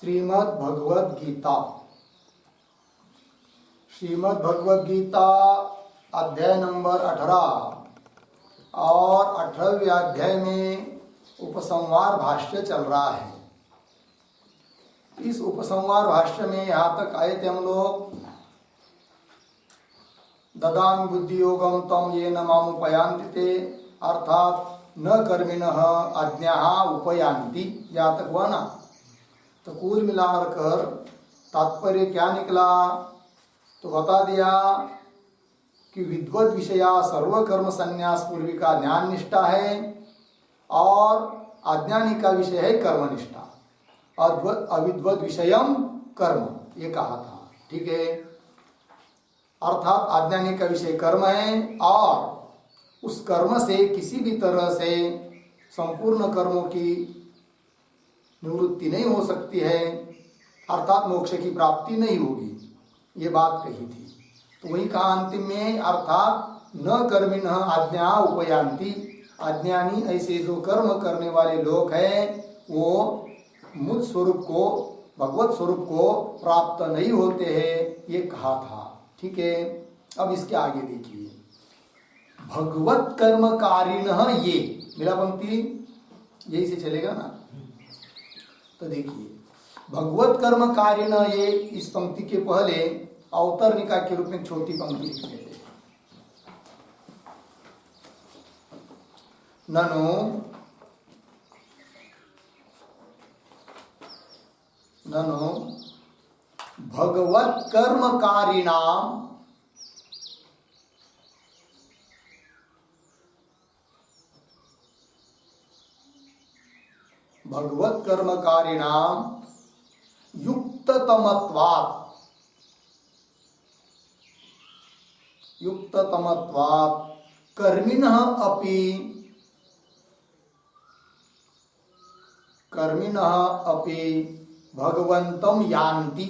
श्रीमद् भगवद गीता। श्रीमद् भगवद गीता अध्याय नंबर 18 और 18वें अध्याय में उपसंहार भाष्य चल रहा है। इस उपसंहार भाष्य में यहाँ तक आए थे हम लोग। ददामि बुद्धि योगम तम ये न मामुपयान्ति ते, अर्थात न कर्मिणः अज्ञाः उपयान्ति, यहाँ तक हुआ ना। तो कुल मिलाकर तात्पर्य क्या निकला तो बता दिया कि विद्वत विषया सर्वकर्म संन्यास पूर्वी का ज्ञान निष्ठा है और अज्ञानी का विषय है कर्मनिष्ठा। अविद्वत विषयम कर्म, ये कहा था, ठीक है। अर्थात अज्ञानी का विषय कर्म है और उस कर्म से किसी भी तरह से संपूर्ण कर्मों की निवृत्ति नहीं हो सकती है, अर्थात मोक्ष की प्राप्ति नहीं होगी, ये बात कही थी। तो वही कहा अंतिम में, अर्थात न कर्मिणः अज्ञा उपयान्ति, अज्ञानी ऐसे जो कर्म करने वाले लोग हैं वो मुझ स्वरूप को, भगवत स्वरूप को प्राप्त नहीं होते हैं, ये कहा था, ठीक है। अब इसके आगे देखिए, भगवत कर्मकारिणः ये, मेरा पंक्ति यही से चलेगा ना। तो देखिए, भगवत कर्मकारिण, ये इस पंक्ति के पहले अवतरणिका के रूप में छोटी पंक्ति लिख लेते हैं। ननु भगवत कर्मकारिणाम भगवत कर्मकारिणाम युक्ततमत्वात् कर्मिणः अपि भगवन्तं यान्ति,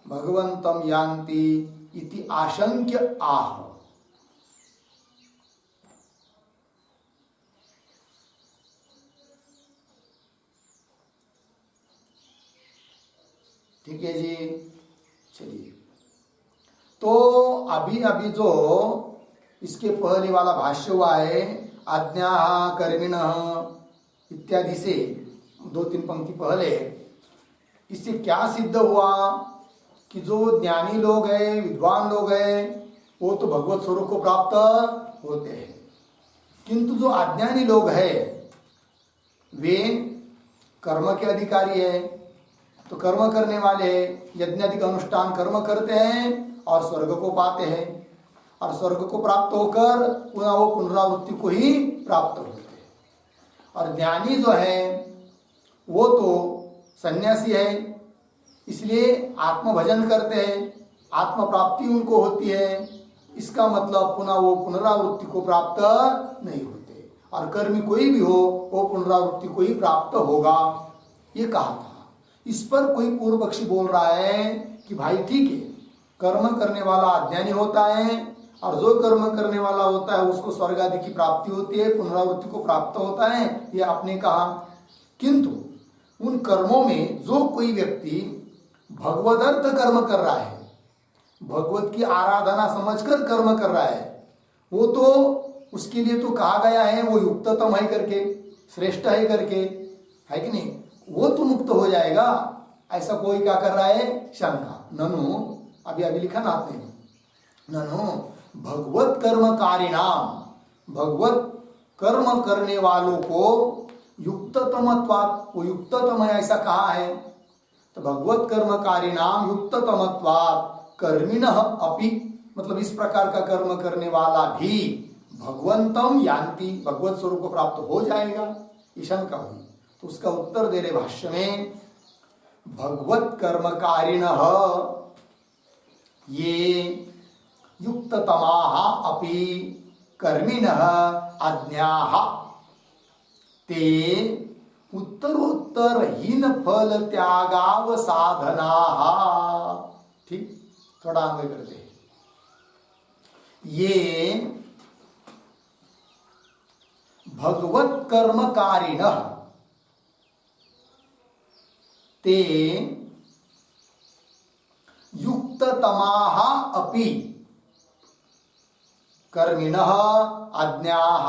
भगवन्तं यान्ति इति आशंक्य आह। ठीक है जी, चलिए। तो अभी जो इसके पहले वाला भाष्य हुआ है, अज्ञा कर्मिणः इत्यादि से 2-3 पंक्ति पहले, इससे क्या सिद्ध हुआ कि जो ज्ञानी लोग हैं, विद्वान लोग हैं, वो तो भगवत स्वरूप को प्राप्त होते हैं, किंतु जो अज्ञानी लोग हैं वे कर्म के अधिकारी है। तो कर्म करने वाले यज्ञादि का अनुष्ठान कर्म करते हैं और स्वर्ग को पाते हैं, और स्वर्ग को प्राप्त होकर पुनः वो पुनरावृत्ति को ही प्राप्त होते हैं। और ज्ञानी जो है वो तो सन्यासी है, इसलिए आत्म भजन करते हैं, आत्म प्राप्ति उनको होती है। इसका मतलब पुनः वो पुनरावृत्ति को प्राप्त नहीं होते, और कर्मी कोई भी हो वो पुनरावृत्ति को ही प्राप्त होगा, ये कहा था। इस पर कोई पूर्व पक्षी बोल रहा है कि भाई ठीक है, कर्म करने वाला अज्ञानी होता है और जो कर्म करने वाला होता है उसको स्वर्ग आदि की प्राप्ति होती है, पुनरावृत्ति को प्राप्त होता है, ये आपने कहा। किंतु उन कर्मों में जो कोई व्यक्ति भगवदर्थ कर्म कर रहा है, भगवत की आराधना समझकर कर्म कर रहा है, वो तो उसके लिए तो कहा गया है वो युक्ततम है करके, श्रेष्ठ है करके, है कि नहीं, वो तो मुक्त हो जाएगा। ऐसा कोई क्या कर रहा है, शंका। ननु, अभी लिखा ना आपने, ननु भगवत कर्मकारिणाम, भगवत कर्म करने वालों को युक्ततमत्वात्, वो युक्ततम है ऐसा कहा है। तो भगवत कर्मकारिणाम युक्ततमत्वात् कर्मिणः अपि, मतलब इस प्रकार का कर्म करने वाला भी भगवंतम यान्ति, भगवत स्वरूप को प्राप्त हो जाएगा, ये शंका हुई। तो उसका उत्तर दे रहे भाष्य में, भगवत कर्मकारिणः ये युक्ततमाः अपि कर्मिणः अज्ञाः ते उत्तरोत्तरहीन फल त्यागाव साधनाः। ठीक, थोड़ा आगे करते हैं। ये भगवत कर्मकारिणः ते युक्ततमाः अपि कर्मिणः आज्ञाः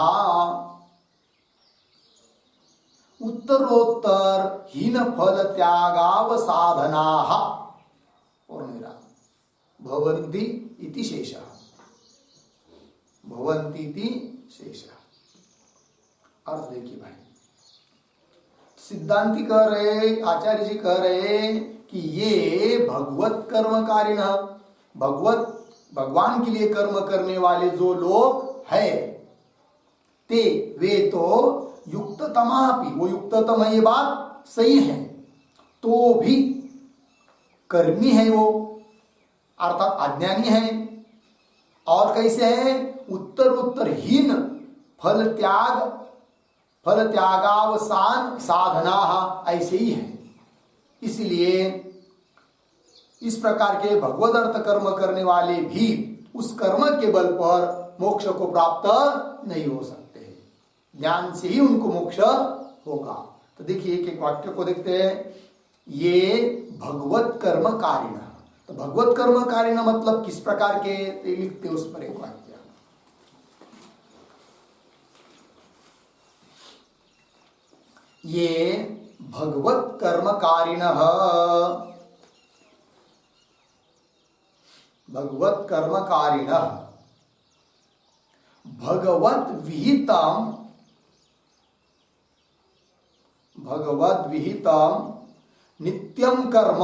उत्तरोत्तर हीन फल त्यागावसाधनाः भवन्ति इति शेषः। भवन्ति इति शेषः। अर्थ देखिए भाई, सिद्धांति कह रहे, आचार्य जी कह रहे कि ये भगवत कर्मकारिण, भगवान के लिए कर्म करने वाले जो लोग हैं, ते वे तो युक्ततमापि, वो युक्ततम है, ये बात सही है, तो भी कर्मी है वो, अर्थात अज्ञानी है। और कैसे है? उत्तरोत्तरहीन फल त्यागावसान साधना, ऐसे ही है। इसलिए इस प्रकार के भगवद अर्थ कर्म करने वाले भी उस कर्म के बल पर मोक्ष को प्राप्त नहीं हो सकते, ज्ञान से ही उनको मोक्ष होगा। तो देखिए एक एक वाक्य को देखते हैं। ये भगवत कर्म कारिण, तो भगवत कर्म कारिण मतलब किस प्रकार के, लिखते उस पर एक वाक्य। ये भगवत कर्म कारिणः, भगवत कर्म कारिणः भगवत विहितम नित्यम कर्म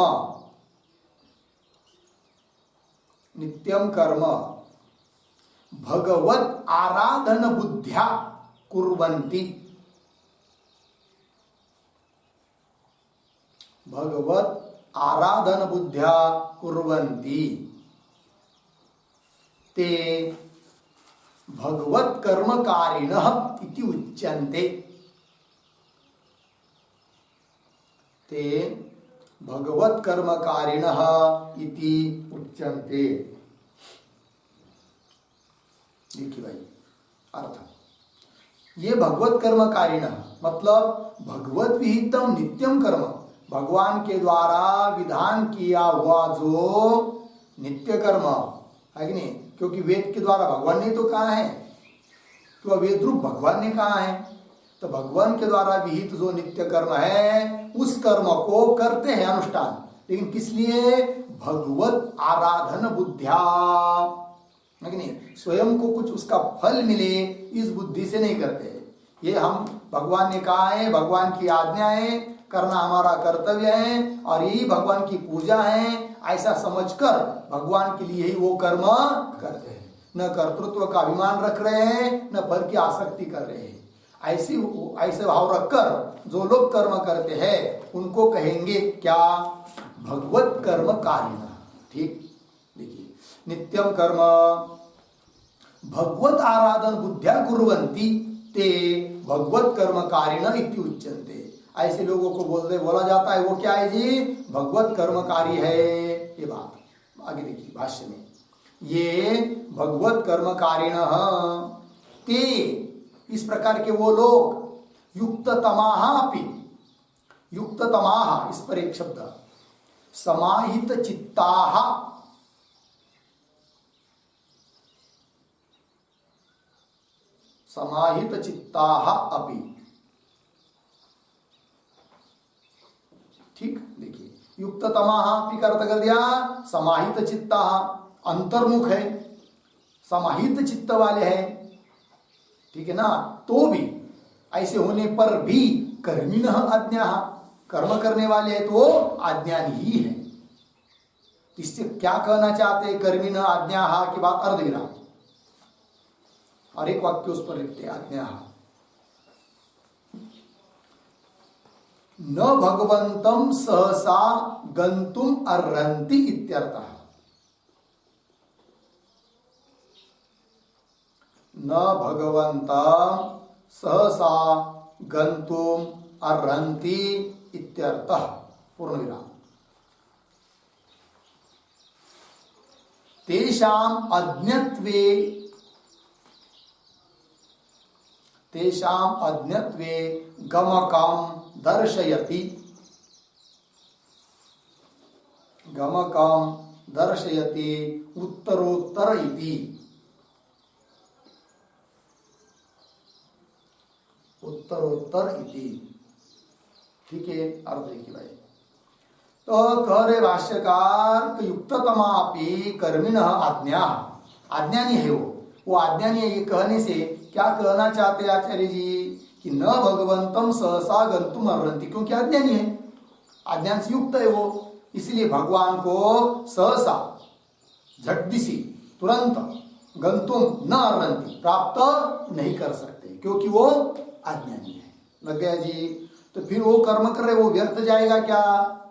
भगवत आराधन बुद्ध्या कुर्वन्ति, भगवत आराधन बुद्ध्या कुर्वन्ति ते भगवत कर्मकारिणः इति उच्यन्ते। ते भगवत कर्मकारिणः इति उच्यन्ते। देखिए भाई अर्थ, ये भगवत कर्मकारिणः मतलब भगवत विहितम नित्यम कर्म, भगवान के द्वारा विधान किया हुआ जो नित्य कर्म है कि नहीं, क्योंकि वेद के द्वारा भगवान ने तो कहा है, तो वेद रूप भगवान ने कहा है, तो भगवान के द्वारा विहित जो नित्य कर्म है उस कर्म को करते हैं अनुष्ठान, लेकिन किस लिए? भगवत आराधन बुद्ध्या, है कि नहीं, स्वयं को कुछ उसका फल मिले इस बुद्धि से नहीं करते। ये हम भगवान ने कहा है, भगवान की आज्ञा है, करना हमारा कर्तव्य है और यही भगवान की पूजा है, ऐसा समझकर भगवान के लिए ही वो कर्म करते हैं। न कर्तृत्व का अभिमान रख रहे हैं, न फल की आसक्ति कर रहे हैं। ऐसे भाव रखकर जो लोग कर्म करते हैं उनको कहेंगे क्या? भगवत कर्म कारिणः। ठीक, देखिए नित्यम कर्म भगवत आराधन बुद्ध्या कुर्वन्ति ते भगवत कर्म कारिणः इति उच्यन्ते। ऐसे लोगों को बोला जाता है वो क्या है जी? भगवत कर्मकारी है। ये बात आगे देखिए भाष्य में, ये भगवत कर्मकारिणः ते, इस प्रकार के वो लोग युक्ततमाः अपि, युक्ततमाः इस पर एक शब्द, समाहित चित्ताः, समाहित चित्ताः अपि। ठीक, देखिए युक्ततमाः अपि का अर्थ कर दिया समाहित चित्ताः, अंतर्मुख है, समाहित चित्त वाले हैं, ठीक है ना। तो भी ऐसे होने पर भी कर्मिणः आज्ञाः, कर्म करने वाले हैं तो आज्ञानी ही है। इससे क्या कहना चाहते हैं? कर्मिणः आज्ञाः की बात अर्धविराम और एक वाक्य उस पर लिखते हैं आज्ञाः। न भगवंतं सहसा गंतुम अर्हन्ति इत्यर्थः। न भगवंतं सहसा गंतुम अर्हन्ति इत्यर्थः, पूर्ण विराम। तेषाम् अज्ञत्वे तेषाम अज्ञत्वे गमकम दर्शयति, गमकम दर्शयति उत्तरोत्तर इति, उत्तरोत्तर इति। ठीक है, अर्थ देखिए भाई। तो कह रहे भाष्यकार युक्ततमापि कर्मिण आज्ञा, आज्ञानी है वो आज्ञानी है। ये कहने से क्या कहना चाहते हैं आचार्य जी कि न भगवंतम सहसा गंतुम अर्हन्ति, क्योंकि आज्ञानी है, आज्ञान से युक्त है वो, इसलिए भगवान को सहसा झटदिसी तुरंत गंतुम न अर्हन्ति प्राप्त नहीं कर सकते, क्योंकि वो आज्ञानी है। लग गया जी। तो फिर वो कर्म कर रहे, वो व्यर्थ जाएगा क्या?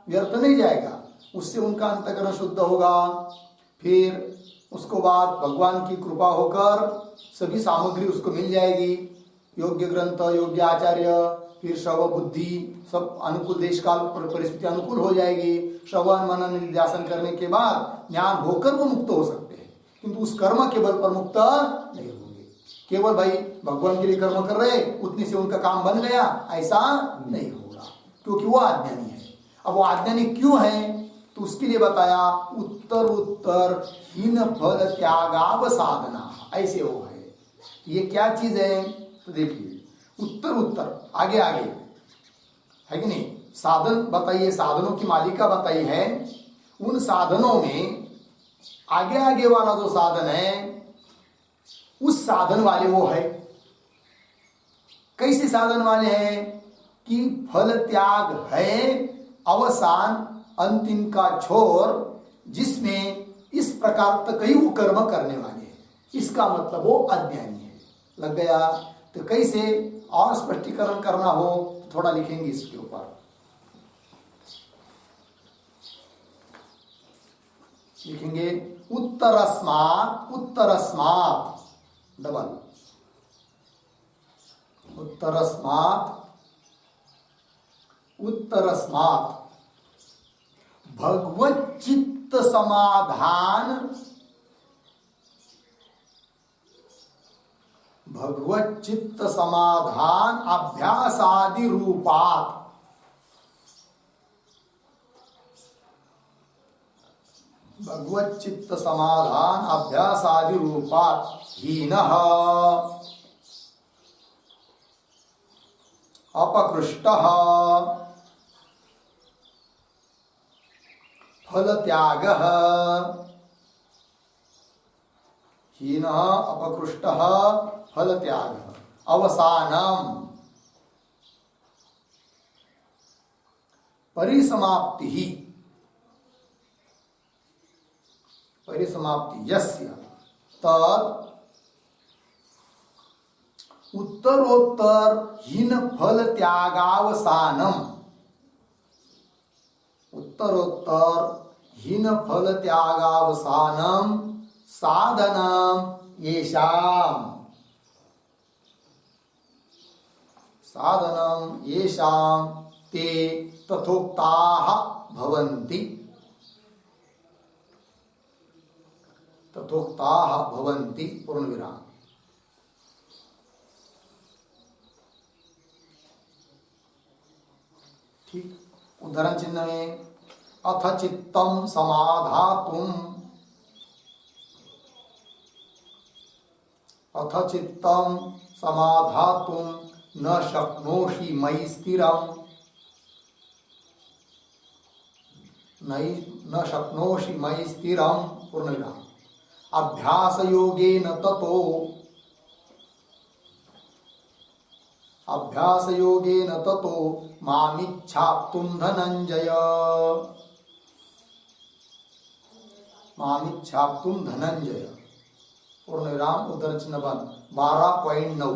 व्यर्थ नहीं जाएगा, उससे उनका अंतःकरण शुद्ध होगा। फिर उसको बाद भगवान की कृपा होकर सभी सामग्री उसको मिल जाएगी, योग्य ग्रंथ, योग्य आचार्य, फिर श्रव बुद्धि सब अनुकूल, देश काल परिस्थिति अनुकूल हो जाएगी। श्रवण मनन निध्यासन करने के बाद ज्ञान होकर वो मुक्त हो सकते हैं, किंतु उस कर्म के बल पर मुक्त नहीं होंगे। केवल भाई भगवान के लिए कर्म कर रहे उतने से उनका काम बन गया, ऐसा नहीं होगा, क्योंकि वो आज्ञानी है। अब वो आज्ञानी क्यों है? तो उसके लिए बताया उत्तर उत्तर हीन फल त्यागाव साधना, ऐसे वो है। ये क्या चीज है? तो देखिए उत्तर उत्तर आगे आगे है कि नहीं, साधन बताइए, साधनों की मालिका बताई है। उन साधनों में आगे आगे वाला जो साधन है, उस साधन वाले वो है। कैसे साधन वाले हैं? कि फल त्याग है, अवसान अंतिम का छोर, जिसमें इस प्रकार तक ही वो कर्म करने वाले हैं। इसका मतलब वो अज्ञानी है। लग गया। तो कैसे और स्पष्टीकरण करना हो तो थोड़ा लिखेंगे इसके ऊपर। लिखेंगे उत्तरस्मात्, उत्तरस्मात् डबल, उत्तरस्मात्, उत्तरस्मात् भगवत चित्त समाधान, भगवत चित्त समाधान अभ्यासादि रूपात्, भगवत चित्त समाधान अभ्यासादि रूपात् हीनः अपकृष्टः फल त्यागः, हीनः अपकृष्टः फल त्यागः अवसानम् परिसमाप्तिः, परिसमाप्ति यस्य तत् उत्तरोत्तर हीन फल त्यागावसानम, उत्तरोत्तर हीन फल त्यागावसानम साधनम येषाम, साधनम येषाम ते तथोक्ताः भवन्ति, तथोक्ताः भवन्ति पूर्ण विराम। ठीक। उदाहरण चिन्ह में अथ चित्तम समाधातुम, अथ चित्तम समाधातुम न शक्नोषि मयि स्थिरम, न शक्नोषि मयि स्थिरम पूर्ण विराम। अभ्यास योगेन ततो, अभ्यास योगेन ततो मामिच्छाप्तुं धनंजय, मामिच्छाप्तुं धनंजय पूर्ण विराम। उद्धरण चिन्ह बंद। 12.9,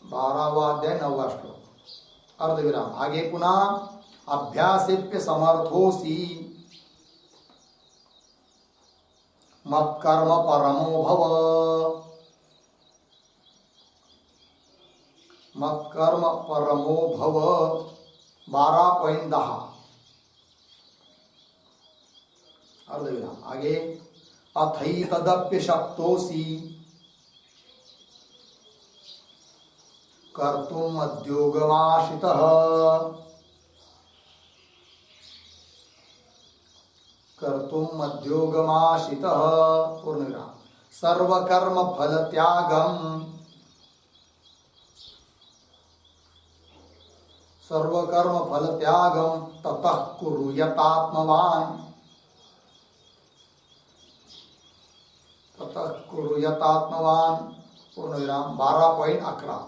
12वां अध्याय 9वां श्लोक अर्ध विराम। आगे पुनः अभ्यासेप्य समर्थोसी मत्कर्म परमो भव, मत्कर्म परमो भव 12.10 अर्ध विराम। आगे अथैतदप्य शक्तोसी, कर्तुम उद्योगमाश्रितः कर्तुम उद्योगमाश्रितः पूर्णविराम सर्वकर्म फल त्यागम सर्वकर्म फल त्यागम ततः कुर्यात्मवान् ततः कुर्यात्मवान् पूर्णविराम 12.11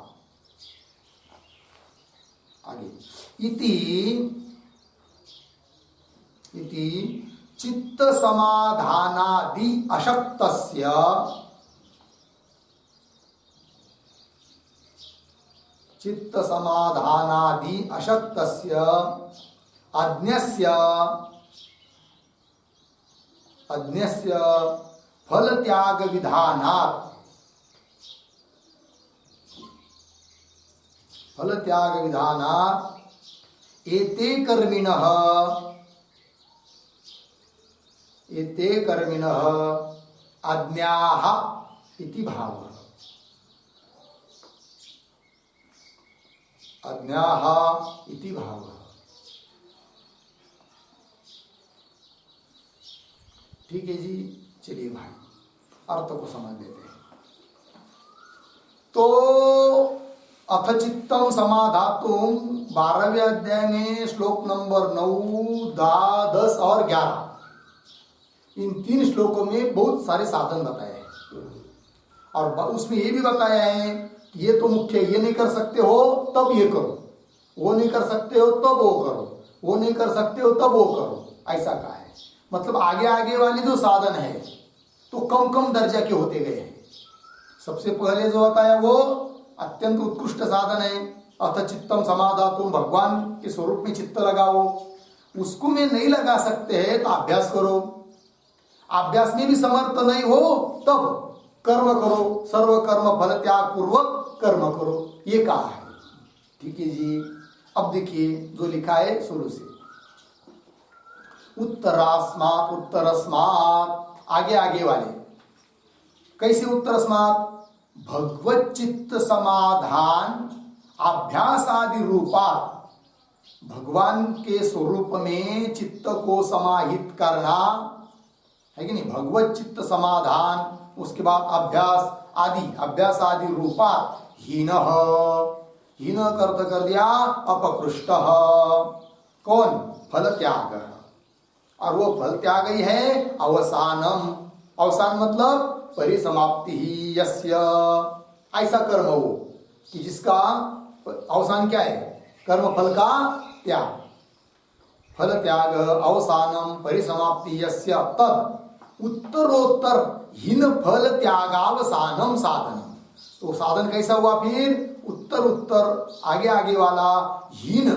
आगे इति चित्त समाधानादि अशक्तस्य चित्त समाधानादि अशक्तस्य अज्ञस्य फल त्याग विधानात् एते कर्मिणः अज्ञाः इति भावः अज्ञाः इति भावः। ठीक है जी, चलिए भाई अर्थ को समझ लेते हैं। तो अथ चित्तम समाधातुम 12वें अध्याय में श्लोक नंबर 9, 10 और 11 इन 3 श्लोकों में बहुत सारे साधन बताए हैं और उसमें ये भी बताया है कि ये तो मुख्य ये नहीं कर सकते हो तब ये करो, वो नहीं कर सकते हो तब वो करो, वो नहीं कर सकते हो तब वो करो, ऐसा कहा है। मतलब आगे आगे वाले जो साधन है तो कम कम दर्जा के होते गए हैं। सबसे पहले जो बताया वो अत्यंत उत्कृष्ट साधन है, अथ चित्तम समाधातुम भगवान के स्वरूप में चित्त लगाओ। उसको में नहीं लगा सकते हैं तो अभ्यास करो, अभ्यास में भी समर्थ नहीं हो तब कर्म करो, सर्व कर्म फल त्याग पूर्वक कर्म करो, ये कहा है। ठीक है जी, अब देखिए जो लिखा है शुरू से, उत्तरस्मात् आगे आगे वाले कैसे उत्तरस्मात् भगवत चित्त समाधान अभ्यास आदि रूपा भगवान के स्वरूप में चित्त को समाहित करना है कि नहीं, भगवत चित्त समाधान, उसके बाद अभ्यास आदि रूपा हीन कर दिया अपकृष्ट कौन, फल त्याग, और वो फल त्याग ही है अवसानम। अवसान मतलब परिसमाप्ति ही यस्य, ऐसा कर्म हो कि जिसका अवसान क्या है, कर्म फल का त्याग, फल त्याग अवसानम परिसमाप्ति यस्य तद उत्तरोत्तर हीन फल त्यागावसानम साधनम। तो साधन कैसा हुआ फिर, उत्तर आगे आगे वाला हीन,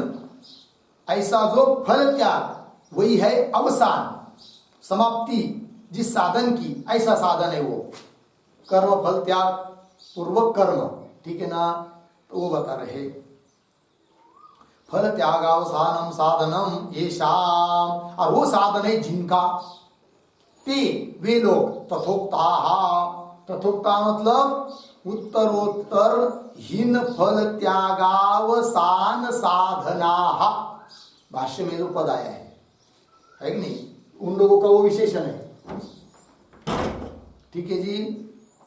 ऐसा जो फल त्याग वही है अवसान समाप्ति जिस साधन की, ऐसा साधन है वो कर्म फल त्याग पूर्वक कर्म। ठीक है ना, तो वो बता रहे फल त्यागावसानम साधनम येषाम, और वो साधन है जिनका, ते वे लोग तथोक्ता मतलब उत्तरोत्तर हीन फल त्यागावसान साधना। भाष्य में जो पद आया है कि नहीं, उन लोगों का वो विशेषण है। ठीक है जी,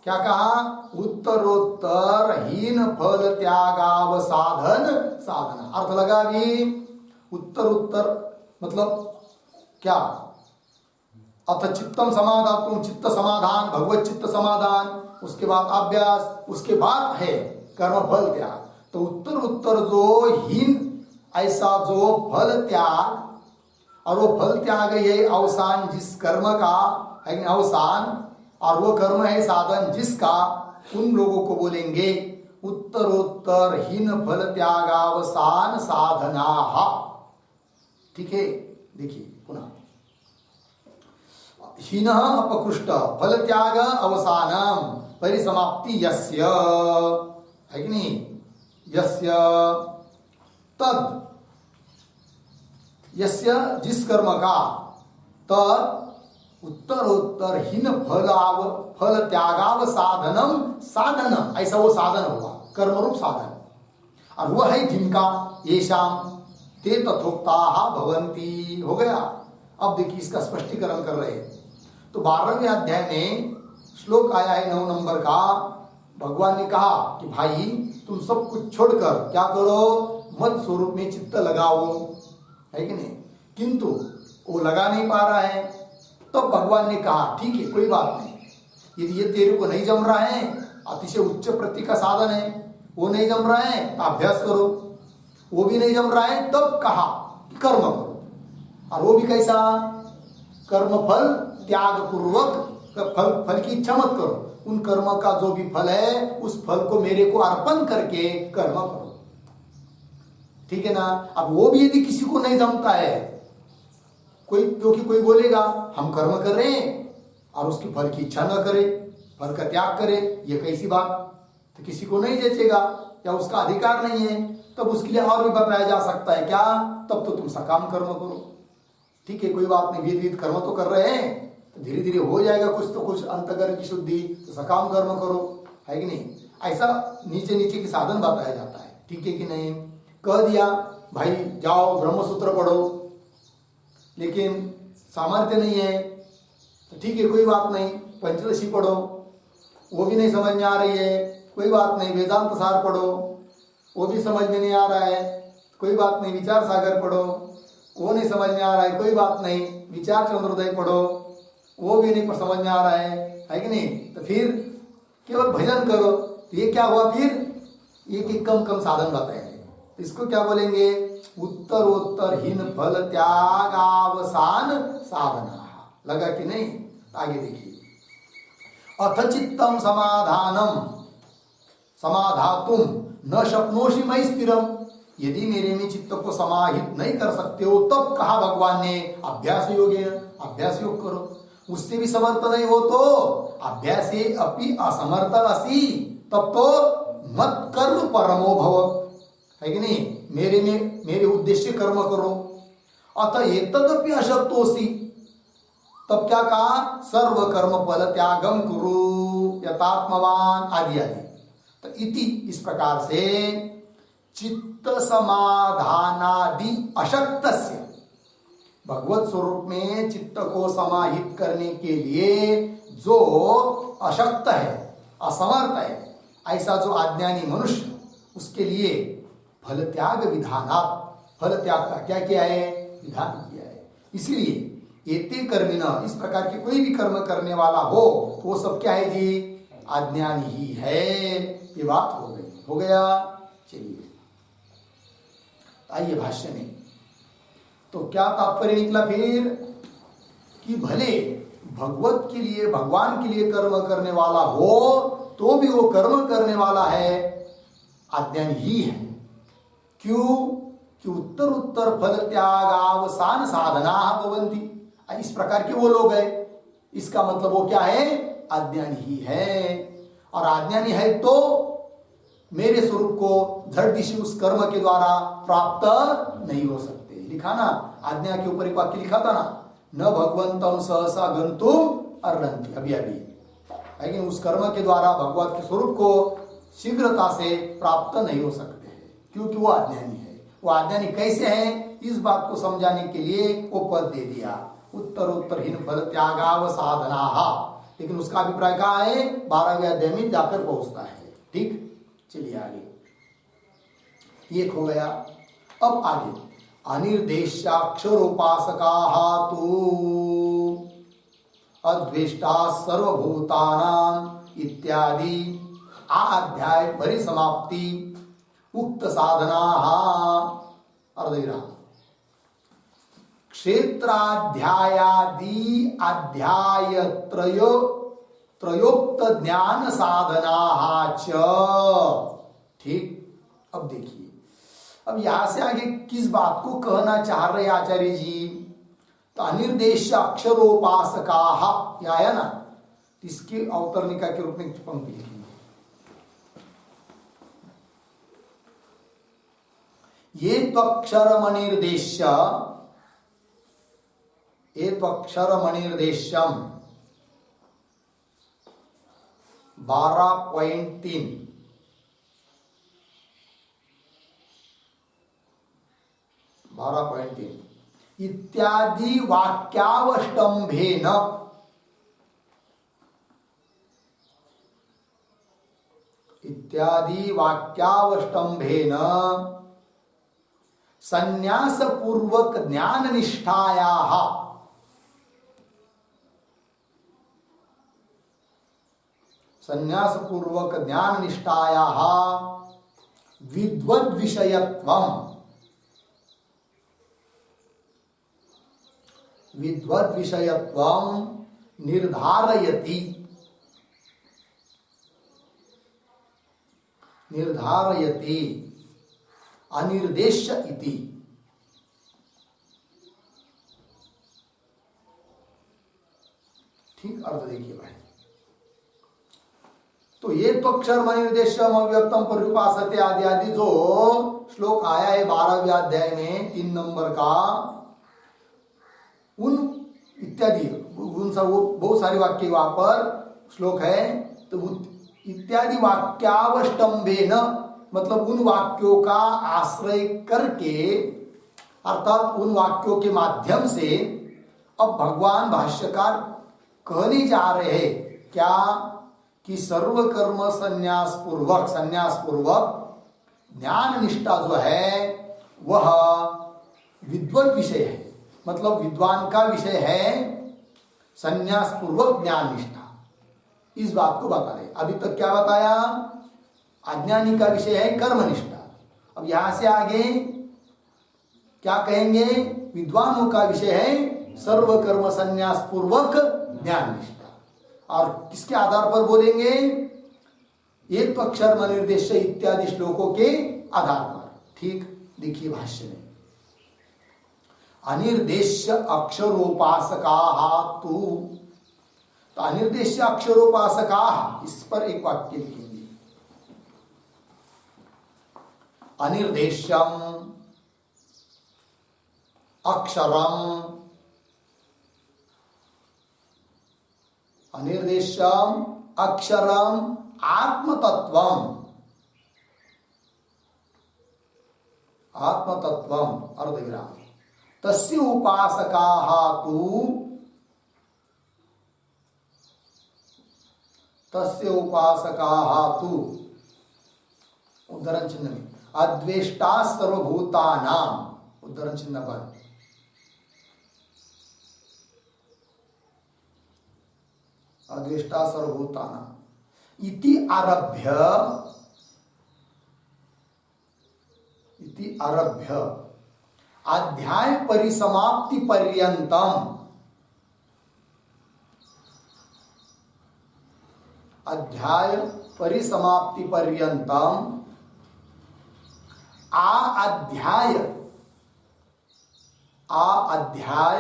क्या कहा, उत्तरोत्तर हीन फल त्यागावसाधन साधना। अर्थ लगा भी, उत्तरोत्तर मतलब क्या, अथ चित्तम समाधातुम चित्त समाधान, भगवत चित्त समाधान, उसके बाद अभ्यास, उसके बाद है कर्म फल त्याग। तो उत्तर जो हीन ऐसा जो फल त्याग, और वो फल त्याग है अवसान जिस कर्म का है, अवसान, और वो कर्म है साधन जिसका, उन लोगों को बोलेंगे उत्तरोत्तर हीन फल त्यागावसान साधना। ठीक है, देखिए पुनः, हीन अपकृष्ट फल त्याग अवसानम परिसमाप्ति यस्य, है कि नहीं, यस्य तद, यस्य जिस कर्म का, तद उत्तरोत्तर हीन फल त्यागाव साधनम साधन, ऐसा वो साधन हुआ, कर्म रूप साधन। और वह है जिनका येषाम ते तथोक्ता भवंती। हो गया। अब देखिए इसका स्पष्टीकरण कर रहे हैं। तो 12वें अध्याय में श्लोक आया है 9 नंबर का। भगवान ने कहा कि भाई तुम सब कुछ छोड़कर क्या करो, मत स्वरूप में चित्त लगाओ, है कि नहीं। किंतु वो लगा नहीं पा रहा है। तब भगवान ने कहा ठीक है कोई बात नहीं, यदि ये तेरे को नहीं जम रहा है, अतिशय उच्च प्रति का साधन है, वो नहीं जम रहा है तो अभ्यास करो। वो भी नहीं जम रहा है तब कहा कर्म करो। और वो भी कैसा, कर्म फल त्याग पूर्वक, फल की इच्छा मत करो। उन कर्म का जो भी फल है उस फल को मेरे को अर्पण करके कर्म करो, ठीक है ना। अब वो भी यदि किसी को नहीं जमता है, कोई क्योंकि कोई बोलेगा हम कर्म कर रहे हैं और उसकी फल की इच्छा न करे, फल का त्याग करे, ये कैसी बात। तो किसी को नहीं जचेगा या उसका अधिकार नहीं है, तब उसके लिए और भी बताया जा सकता है क्या, तब तो तुम सकाम कर्म करो, ठीक है कोई बात नहीं। विध कर्म तो कर रहे हैं तो धीरे धीरे हो जाएगा कुछ तो कुछ अंतकरण की शुद्धि, तो सकाम कर्म करो, है कि नहीं। ऐसा नीचे नीचे की साधन बताया जाता है, ठीक है कि नहीं। कह दिया भाई जाओ ब्रह्मसूत्र पढ़ो, लेकिन सामर्थ्य नहीं है तो ठीक है कोई बात नहीं, पंचदशी पढ़ो, वो भी नहीं समझ में आ रही है, कोई बात नहीं, वेदांत सार पढ़ो, वो भी समझ में नहीं आ रहा है, कोई बात नहीं, विचार सागर पढ़ो, वो नहीं समझ में आ रहा है, कोई बात नहीं, विचार चंद्रोदय पढ़ो, वो भी नहीं समझ में आ रहा है कि नहीं। तो फिर केवल भजन करो। तो ये क्या हुआ, फिर एक कम कम साधन बताए। इसको क्या बोलेंगे, उत्तरोत्तरहीन फल त्यागावसान साधना। लगा कि नहीं। आगे देखिए, अथ चित्तम समाधानम समाधातुम न शक्नोषि मयि स्थिरम। यदि मेरे में चित्त को समाहित नहीं कर सकते हो, तब कहा भगवान ने अभ्यास योगेन, अभ्यास योग करो। उससे भी समर्थ नहीं हो तो अभ्यासे अपि असमर्थ असि, तब तो मत कर्म परमो भव, है कि नहीं। मेरे उद्देश्य कर्म करो। अतः एतदपि अशक्तोसि, तब क्या कहा, सर्व कर्म फल त्यागम कुरु यथात्मवान आदि आदि। तो इति इस प्रकार से चित्त समाधानादि अशक्तस्य, भगवत स्वरूप में चित्त को समाहित करने के लिए जो अशक्त है, असमर्थ है, ऐसा जो अज्ञानी मनुष्य, उसके लिए फल त्याग विधानात्, फल त्याग का क्या किया है, विधान किया है। इसलिए एते कर्मिना, इस प्रकार के कोई भी कर्म करने वाला हो तो वो सब क्या है जी, अज्ञानी ही है। ये बात हो गई, हो गया। चलिए आइए भाष्य में। तो क्या तात्पर्य निकला फिर, कि भले भगवत के लिए, भगवान के लिए कर्म करने वाला हो तो भी वो कर्म करने वाला है अज्ञानी ही है। क्यों, कि उत्तर उत्तर फल त्यागावसान साधना भवंती। इस प्रकार के वो लोग हैं, इसका मतलब वो क्या है, अज्ञानी ही है। और अज्ञानी है तो मेरे स्वरूप को धड़ दिशी उस कर्म के द्वारा प्राप्त नहीं हो सकते। लिखा ना, आज्ञा के ऊपर एक वाक्य लिखा था ना, न भगवंतम सहसा गंतुम अर्हन्ति, अभी अभी, लेकिन उस कर्म के द्वारा भगवत के स्वरूप को शीघ्रता से प्राप्त नहीं हो सकते हैं, क्योंकि वो अज्ञानी है। वो अज्ञानी कैसे है, इस बात को समझाने के लिए वो पद दे दिया, उत्तरोत्तरहीन फल त्यागाव साधना। लेकिन उसका अभिप्राय कहाँ है, 12वें अध्याय में जाकर पहुंचता है। ठीक, चलिए आगे, ये हो गया। अब आगे, अनिर्देशाक्षरोपासका तु अद्वेष्टा सर्वभूतानां इत्यादि अध्याय परिसमाप्ति उक्त साधना अर्धविराम। क्षेत्राध्यायादि अध्याय त्रयोक्त ज्ञान साधना च। ठीक, अब देखिए, अब यहां से आगे किस बात को कहना चाह रहे आचार्य जी, तो अनिर्देश अक्षरोपासका या आया ना, इसके अवतरणिका के रूप में पंक्ति लिखेंगे, ये त्वक्षरमनिर्देश्यम 12.3 12.3 इत्यादि वाक्यावष्टंभेन संन्यास पूर्वक ज्ञान निष्ठायाः विद्वद्विषयत्वं निर्धारयति अनिर्देश्य इति। ठीक अर्थ देखिए भाई। तो ये तो अक्षर निर्देश्यम अव्यक्तम पर्युपासते आदि आदि जो श्लोक आया है 12वें अध्याय में 3 नंबर का, उन इत्यादि उन सब बहुत सारे वाक्य वहां पर श्लोक है। तो इत्यादि वाक्यावष्टंभेन मतलब उन वाक्यों का आश्रय करके, अर्थात उन वाक्यों के माध्यम से अब भगवान भाष्यकार कहने जा रहे हैं क्या कि सर्व कर्म संन्यास पूर्वक ज्ञान निष्ठा जो है वह विद्वत विषय है, मतलब विद्वान का विषय है संन्यास पूर्वक ज्ञान निष्ठा। इस बात को बता रहे। अभी तक क्या बताया? अज्ञानी का विषय है कर्मनिष्ठा। अब यहां से आगे क्या कहेंगे? विद्वानों का विषय है सर्व कर्म संन्यास पूर्वक ज्ञान निष्ठा। और किसके आधार पर बोलेंगे? एक अक्षर निर्देश इत्यादि श्लोकों के आधार पर। ठीक, देखिए भाष्य में अनिर्देश्य अक्षरोपासका तु, तो अनिर्देश्य अक्षरोपासका, इस पर एक वाक्य लिखेंगे। अनिर्देश्यम अक्षरम, अनिर्देश्यम अक्षरम आत्मतत्वम, अर्धविराम तस्य उपासकाः तु, उद्धरण चिन्ह में अद्वेष्टा सर्वभूतानां, उद्धरण चिन्ह बंद, अद्वेष्टा सर्वभूतानां इति आरभ्य अध्याय परिसमाप्ति पर्यंतम, अध्याय परिसमाप्ति पर्यंतम अध्याय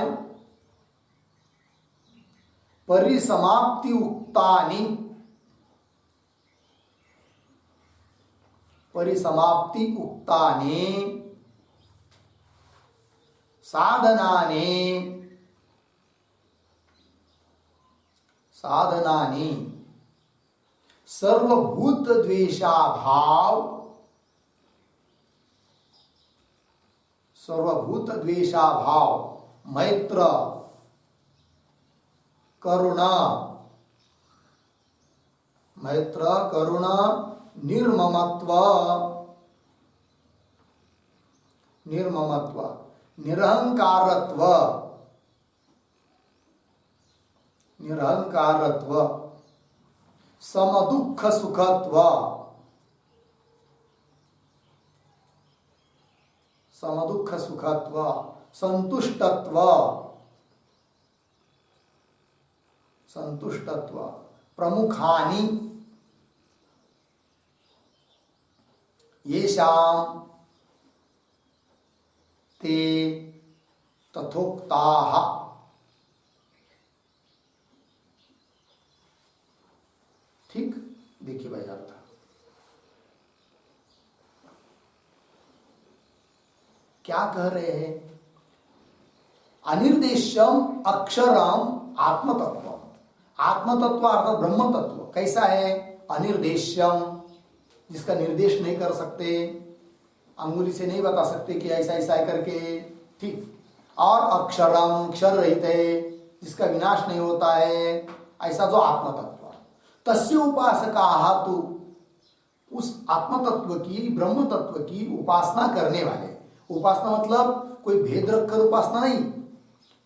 परिसमाप्ति उक्तानि, साधनानि सर्वभूत द्वेषाभाव मैत्र करुणा निर्ममत्व निरहंकारत्व समदुःख सुखत्व, संतुष्टत्व प्रमुखानि येषां ते तथोक्ताः। ठीक, देखिए भाई अर्थ क्या कह रहे हैं? अनिर्देश्यम अक्षरम आत्मतत्व, आत्मतत्व अर्थात ब्रह्म तत्व कैसा है? अनिर्देश्यम, जिसका निर्देश नहीं कर सकते। अंगुली से नहीं बता सकते कि ऐसा ऐसा है करके, ठीक। और अक्षरम, अक्षर रहित है, जिसका विनाश नहीं होता है, ऐसा जो आत्म तत्व, तस्य उपासका तो उस आत्म तत्व की, ब्रह्म तत्व की उपासना करने वाले, उपासना मतलब कोई भेद रखकर उपासना नहीं,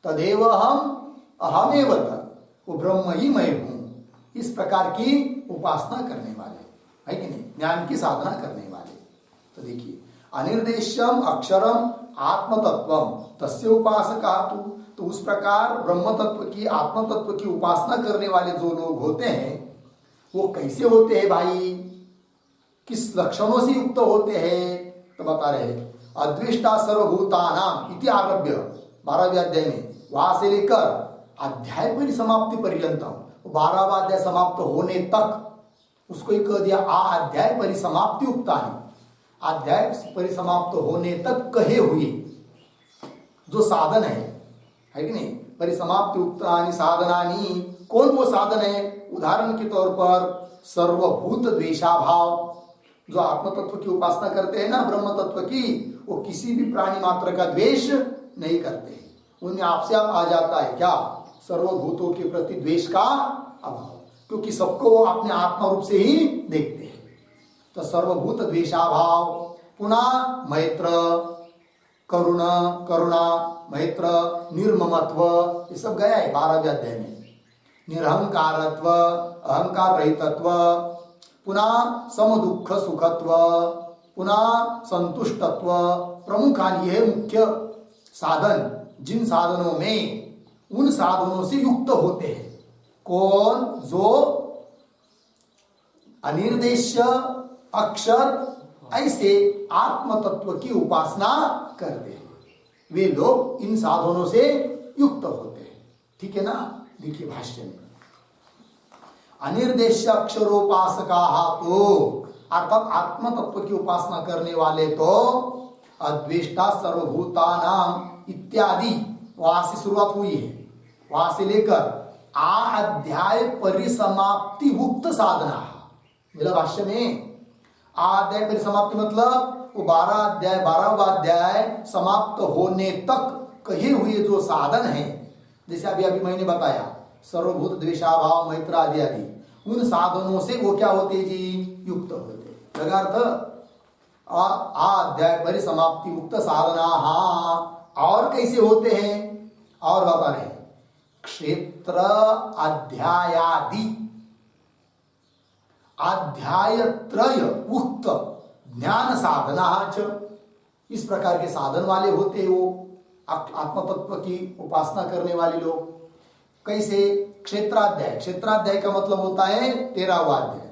तदेव अहमेव तत्, वो ब्रह्म ही मैं हूं, इस प्रकार की उपासना करने वाले है कि नहीं, ज्ञान की साधना करने वाले। तो देखिए, अनिर्देश्यम अक्षरम आत्म तत्वम तस्य उपासका तो उस प्रकार ब्रह्म तत्व की, आत्म तत्व की उपासना करने वाले जो लोग होते हैं वो कैसे होते हैं भाई, किस लक्षणों से युक्त होते हैं, तो बता रहे अद्विष्टा सर्वभूतानाम इति आरभ्य 12वें अध्याय में, वहां से लेकर अध्याय परिसमाप्ति पर्यंतम, 12वां अध्याय समाप्त होने तक उसको ही कह दिया अध्याय परिसमाप्ति उक्तानि, अध्याय परिसमाप्त होने तक कहे हुए जो साधन है कि नहीं, परिसमाप्ति उक्तानि साधनानि, कौन वो साधन है, उदाहरण के तौर पर सर्वभूत द्वेषाभाव, जो आत्म तत्व की उपासना करते हैं ना, ब्रह्म तत्व की, वो किसी भी प्राणी मात्र का द्वेष नहीं करते, उनमें आपसे आप आ जाता है क्या, सर्वभूतों के प्रति द्वेष का अभाव, क्योंकि सबको वो अपने आत्मा रूप से ही देखते हैं। तो सर्वभूत द्वेषाभाव, पुनः मैत्र, करुणा, मैत्र, निर्ममत्व, ये सब गया है 12वें अध्याय में, निरहंकारत्व, अहंकार रहितत्व, पुनः सम दुख सुखत्व, पुनः संतुष्टत्व, प्रमुखानि ये मुख्य साधन, जिन साधनों में उन साधनों से युक्त होते हैं, कौन, जो अनिर्देश्य अक्षर ऐसे आत्म तत्व की उपासना करते हैं, वे लोग इन साधनों से युक्त होते हैं, ठीक है ना। देखिए भाष्य में, अनिर्देश्य अक्षरोपासका तो अर्थात आत्म तत्व की उपासना करने वाले तो अद्वेष्टा सर्वभूतानाम इत्यादि, वहां से शुरुआत हुई है, वहां से लेकर अध्याय परिसमाप्ति उक्त साधना, मिला भाष्य में, अध्याय परिसमाप्ति मतलब वो 12वां अध्याय समाप्त होने तक कहे हुए जो साधन है, जैसे अभी मैंने बताया सर्वभूत द्वेषाभाव मैत्र आदि आदि, उन साधनों से वो क्या होते जी, युक्त होते, लगा अर्थ। अध्याय परिसमाप्ति उक्त साधना, और कैसे होते हैं, और बता रहे क्षेत्र अध्यायादि, अध्यायत्रय उक्त ज्ञान साधना च, इस प्रकार के साधन वाले होते हैं वो आत्म तत्व की उपासना करने वाले लोग। कैसे, क्षेत्राध्याय, क्षेत्राध्याय का मतलब होता है 13वां अध्याय,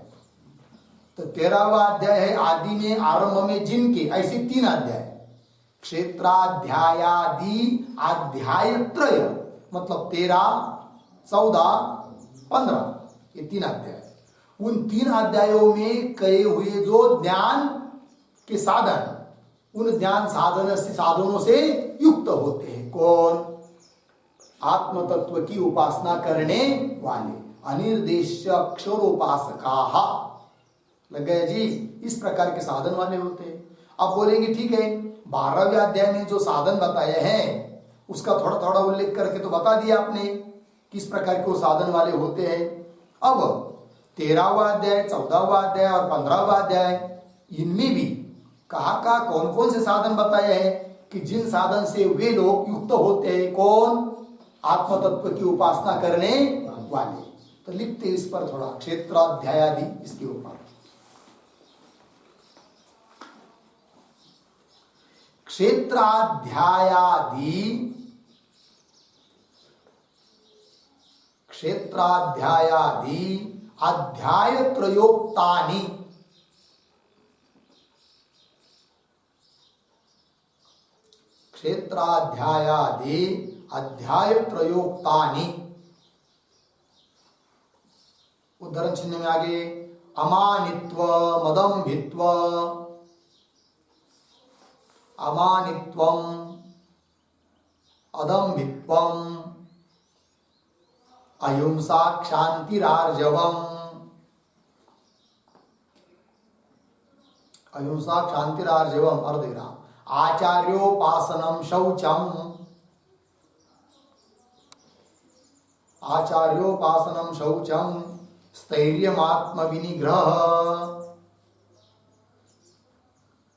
तो 13वां अध्याय है आदि में, आरंभ में जिनके, ऐसे 3 अध्याय, क्षेत्राध्यायादि अध्यायत्रय मतलब 13, 14, 15, ये 3 अध्याय, उन 3 अध्यायों में कहे हुए जो ज्ञान के साधन, उन ज्ञान साधनों से युक्त होते हैं, कौन, आत्म तत्व की उपासना करने वाले, अनिर्देश्य अक्षरोपासका, लग गया जी, इस प्रकार के साधन वाले होते हैं। अब बोलेंगे ठीक है, 12वें अध्याय में जो साधन बताए हैं उसका थोड़ा थोड़ा उल्लेख करके तो बता दिया आपने, किस प्रकार के वो साधन वाले होते हैं। अब 13वां अध्याय, 14वां अध्याय और 15वां अध्याय, इनमें भी कहा कौन कौन से साधन बताए हैं, कि जिन साधन से वे लोग युक्त होते हैं, कौन, आत्म तत्व की उपासना करने वाले। तो लिखते इस पर थोड़ा, क्षेत्राध्यायादि, इसके ऊपर क्षेत्राध्यायादि, अध्याय त्रयोक्तानि, क्षेत्राध्यायादि अध्याय त्रयोक्तानि, उद्धरण चिन्ह में आगे अमानित्व, मदंभित्व, अमानित्वम, अदंभित्वम, अहिंसा, क्षांतिरार्जवम, अहिंसा क्षांतिरार्जवम अर्धविराम, आचार्योपासनम शौचम, आचार्योपासनम शौचम, स्थैर्यमात्म विनिग्रह।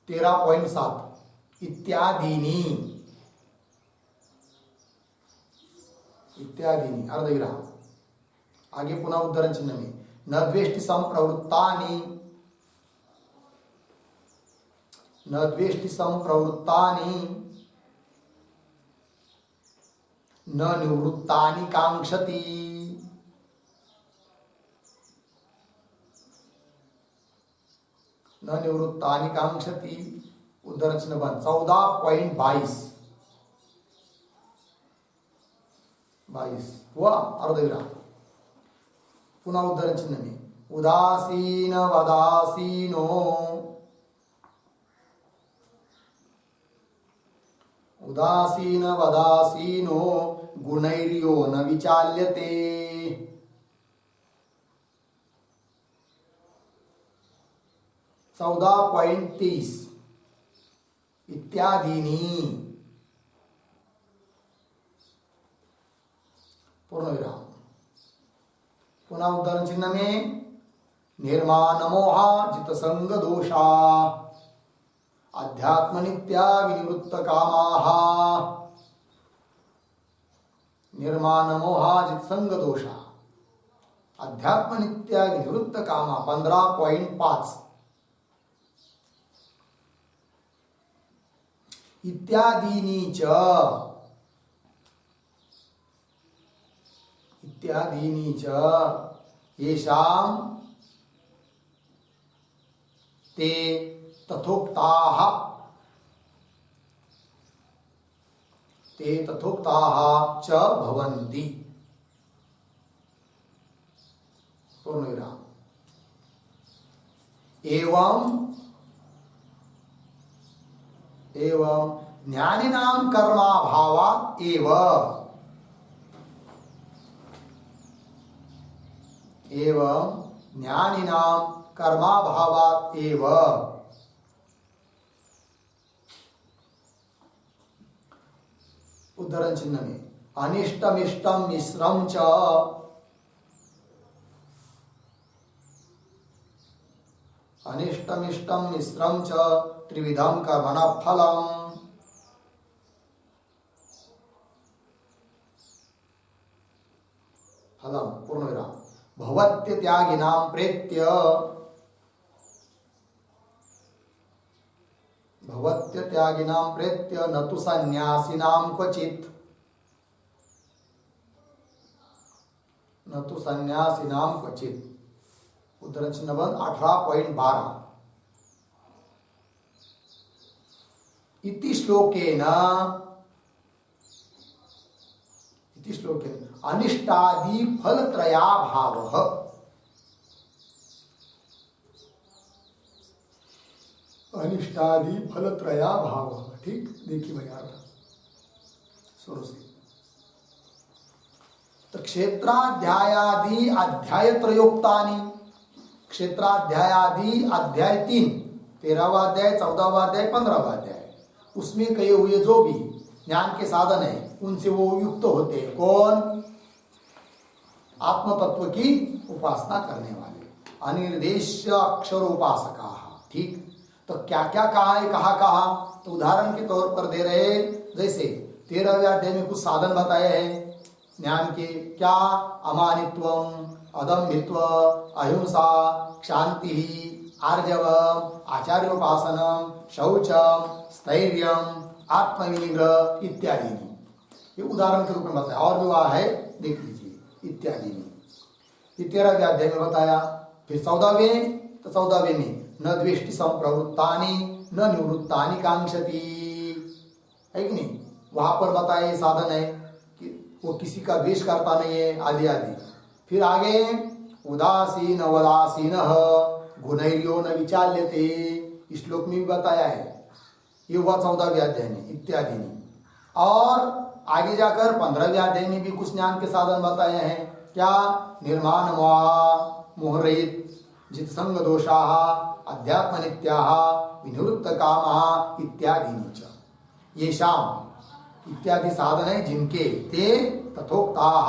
13.7 इत्यादीनी, इत्यादीनी अर्धविराम। आगे पुनः उद्धरण चिन्ह में, न द्वेष्टि संप्रवृत्तानि, न द्वेष्टि संप्रवृत्तानि, न निवृत्तानि कांक्षति। न निवृत्तानि कांक्षति। उद्धरण चिन्ह बंद। 14.22 हुआ अर्धविराम। पुनः उद्धरण चिन्ह में, उदासीन वदासीनो, उदासीन वदासीनो गुणैर्यो न विचाल्यते। 14.23 इत्यादीनी पूर्णविराम। पुनः उद्धरण चिन्ह में, निर्माण मोहा जित संग दोषा, अध्यात्म नित्या विनिवृत्त कामाः, निर्माण मोहा जित संग दोषा, अध्यात्म नित्या विनिवृत्त कामा। 15.5 इत्यादीनी च, इत्यादीनी च येषां ते तथोक्ताः, ते तथोक्ताः च भवन्ति। पूर्णविराम। एवं ज्ञानिनां कर्माभावात् एव, एवं ज्ञानिनां कर्माभावात् एव, उद्धरण चिन्ह में, अनिष्टमिष्टम मिश्रम च, अनिष्टमिष्टम मिश्रम च त्रिविधम कर्मणः फलम्। फलम् पूर्णविराम। भवत्य त्यागिनां प्रेत्य, भवत्य त्यागिनां प्रेत्य न तु सन्यासिनां क्वचित्, न तु सन्यासिनां क्वचित्। उद्धरण चिन्ह बंद। 18.12 इति श्लोकेन, इति श्लोकेन अनिष्टादि फलत्रयाभावः, अनिष्टादि फलत्रयाभावः। ठीक, देखिए भाई अर्थ शुरू से। तो क्षेत्राध्यायादि अध्याय त्रयोक्तानि, क्षेत्राध्यायादि अध्याय 3, 13वां अध्याय, 14वां अध्याय, 15वां अध्याय, उसमें कहे हुए जो भी ज्ञान के साधन है उनसे वो युक्त होते हैं। कौन? आत्म तत्व की उपासना करने वाले, अनिर्देश्य अक्षर उपासका। ठीक, तो क्या क्या कहा है, कहा तो उदाहरण के तौर पर दे रहे, जैसे 13वें अध्याय में कुछ साधन बताए हैं ज्ञान के। क्या? अमानित्वम, अदम्भित्व, अहिंसा, क्षांति, आर्जवम, आचार्योपासनम, शौचम, स्थैर्यम, आत्मविनिग्रह इत्यादि। ये उदाहरण के रूप में बताया, और भी वहाँ है, देख लीजिए इत्यादि में। ये 13वें अध्याय में बताया। फिर 14वें, तो 14वें में न द्वेष्टि संप्रवृत्तानि न निवृत्तानि कांक्षति, है कि नहीं? वहां पर बताए साधन है कि वो किसी का द्वेष करता नहीं है, आदि आदि। फिर आगे उदासीन वदासीन गुणैर्यो न विचाल्यते, इस श्लोक में भी बताया है। ये हुआ 14वें अध्याय में इत्यादि में। और आगे जाकर 15वें अध्याय में भी कुछ ज्ञान के साधन बताए हैं। क्या? निर्माण मोह रहित, जित संग दोषा, अध्यात्म नित्याः विनिवृत्त कामः इत्यादीनि च येषाम इत्यादि साधन है जिनके ते तथोक्ताः।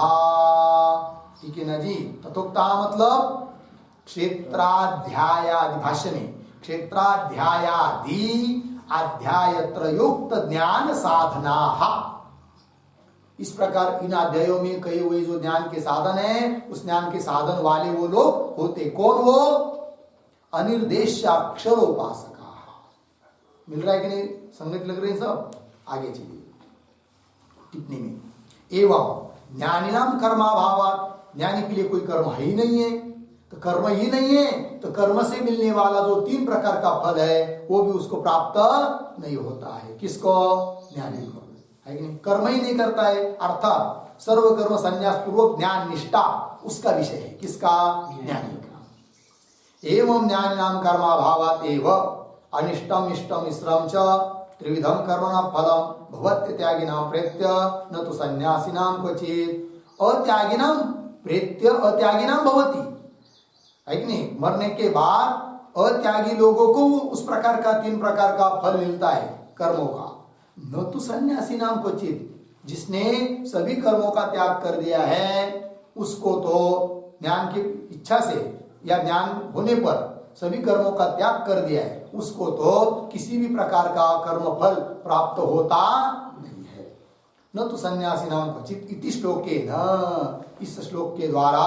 ठीक है ना जी। तथोक्ताः मतलब क्षेत्राध्यायादि भाष्य में क्षेत्राध्यायादि अध्यायत्रयोक्त ज्ञान साधना। इस प्रकार इन अध्यायों में कई हुए जो ज्ञान के साधन है उस ज्ञान के साधन वाले वो लोग होते। कौन वो? अनिर्देश्य अक्षरोपासक। मिल रहा है कि नहीं? संगत लग रहे हैं सब? आगे चलिए टिप्पणी में। एवं ज्ञानिनाम कर्माभावात्, ज्ञानी के लिए कोई कर्म है ही नहीं है, तो कर्म ही नहीं है तो कर्म से मिलने वाला जो 3 प्रकार का फल है वो भी उसको प्राप्त नहीं होता है। किसको? ज्ञानी को, है कि नहीं? कर्म ही नहीं करता है अर्थात सर्व कर्म संन्यास पूर्वक ज्ञान निष्ठा उसका विषय है। किसका? ज्ञानी का। एवं ज्ञानिनाम कर्माभावात् एव अनिष्टम इष्टम मिश्रम च त्रिविधम कर्मणां फलम भवत्य त्यागिनां प्रेत्य न तो सन्यासिनां क्वचित्। अत्यागिनां प्रेत्य अत्यागिनां भवति, है कि नहीं? मरने के बाद अत्यागी लोगों को उस प्रकार का 3 प्रकार का फल मिलता है कर्मों का। न तो सन्यासी नाम क्वचित, जिसने सभी कर्मों का त्याग कर दिया है उसको तो ज्ञान की इच्छा से या ज्ञान होने पर सभी कर्मों का त्याग कर दिया है उसको तो किसी भी प्रकार का कर्म फल प्राप्त होता नहीं है। न तो सन्यासी नाम क्वचित इति श्लोके न, इस श्लोक के द्वारा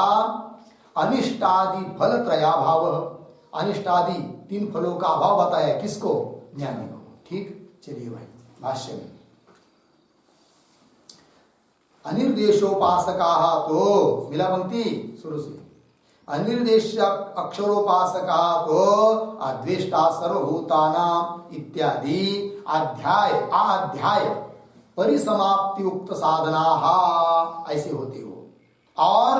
अनिष्टादि फल त्रयाभाव, अनिष्टादि 3 फलों का अभाव बताया। किसको? ज्ञानी को। ठीक, चलिए भाई भाष्य में अनिर्देशोपासकाः, तो मिला पंक्ति शुरू से। अनिर्देश अक्षरोपासकाः तो अद्वेष्टा सर्वभूतानां इत्यादि अध्याय परिसमाप्ति उक्त साधनाः ऐसे होते हो। और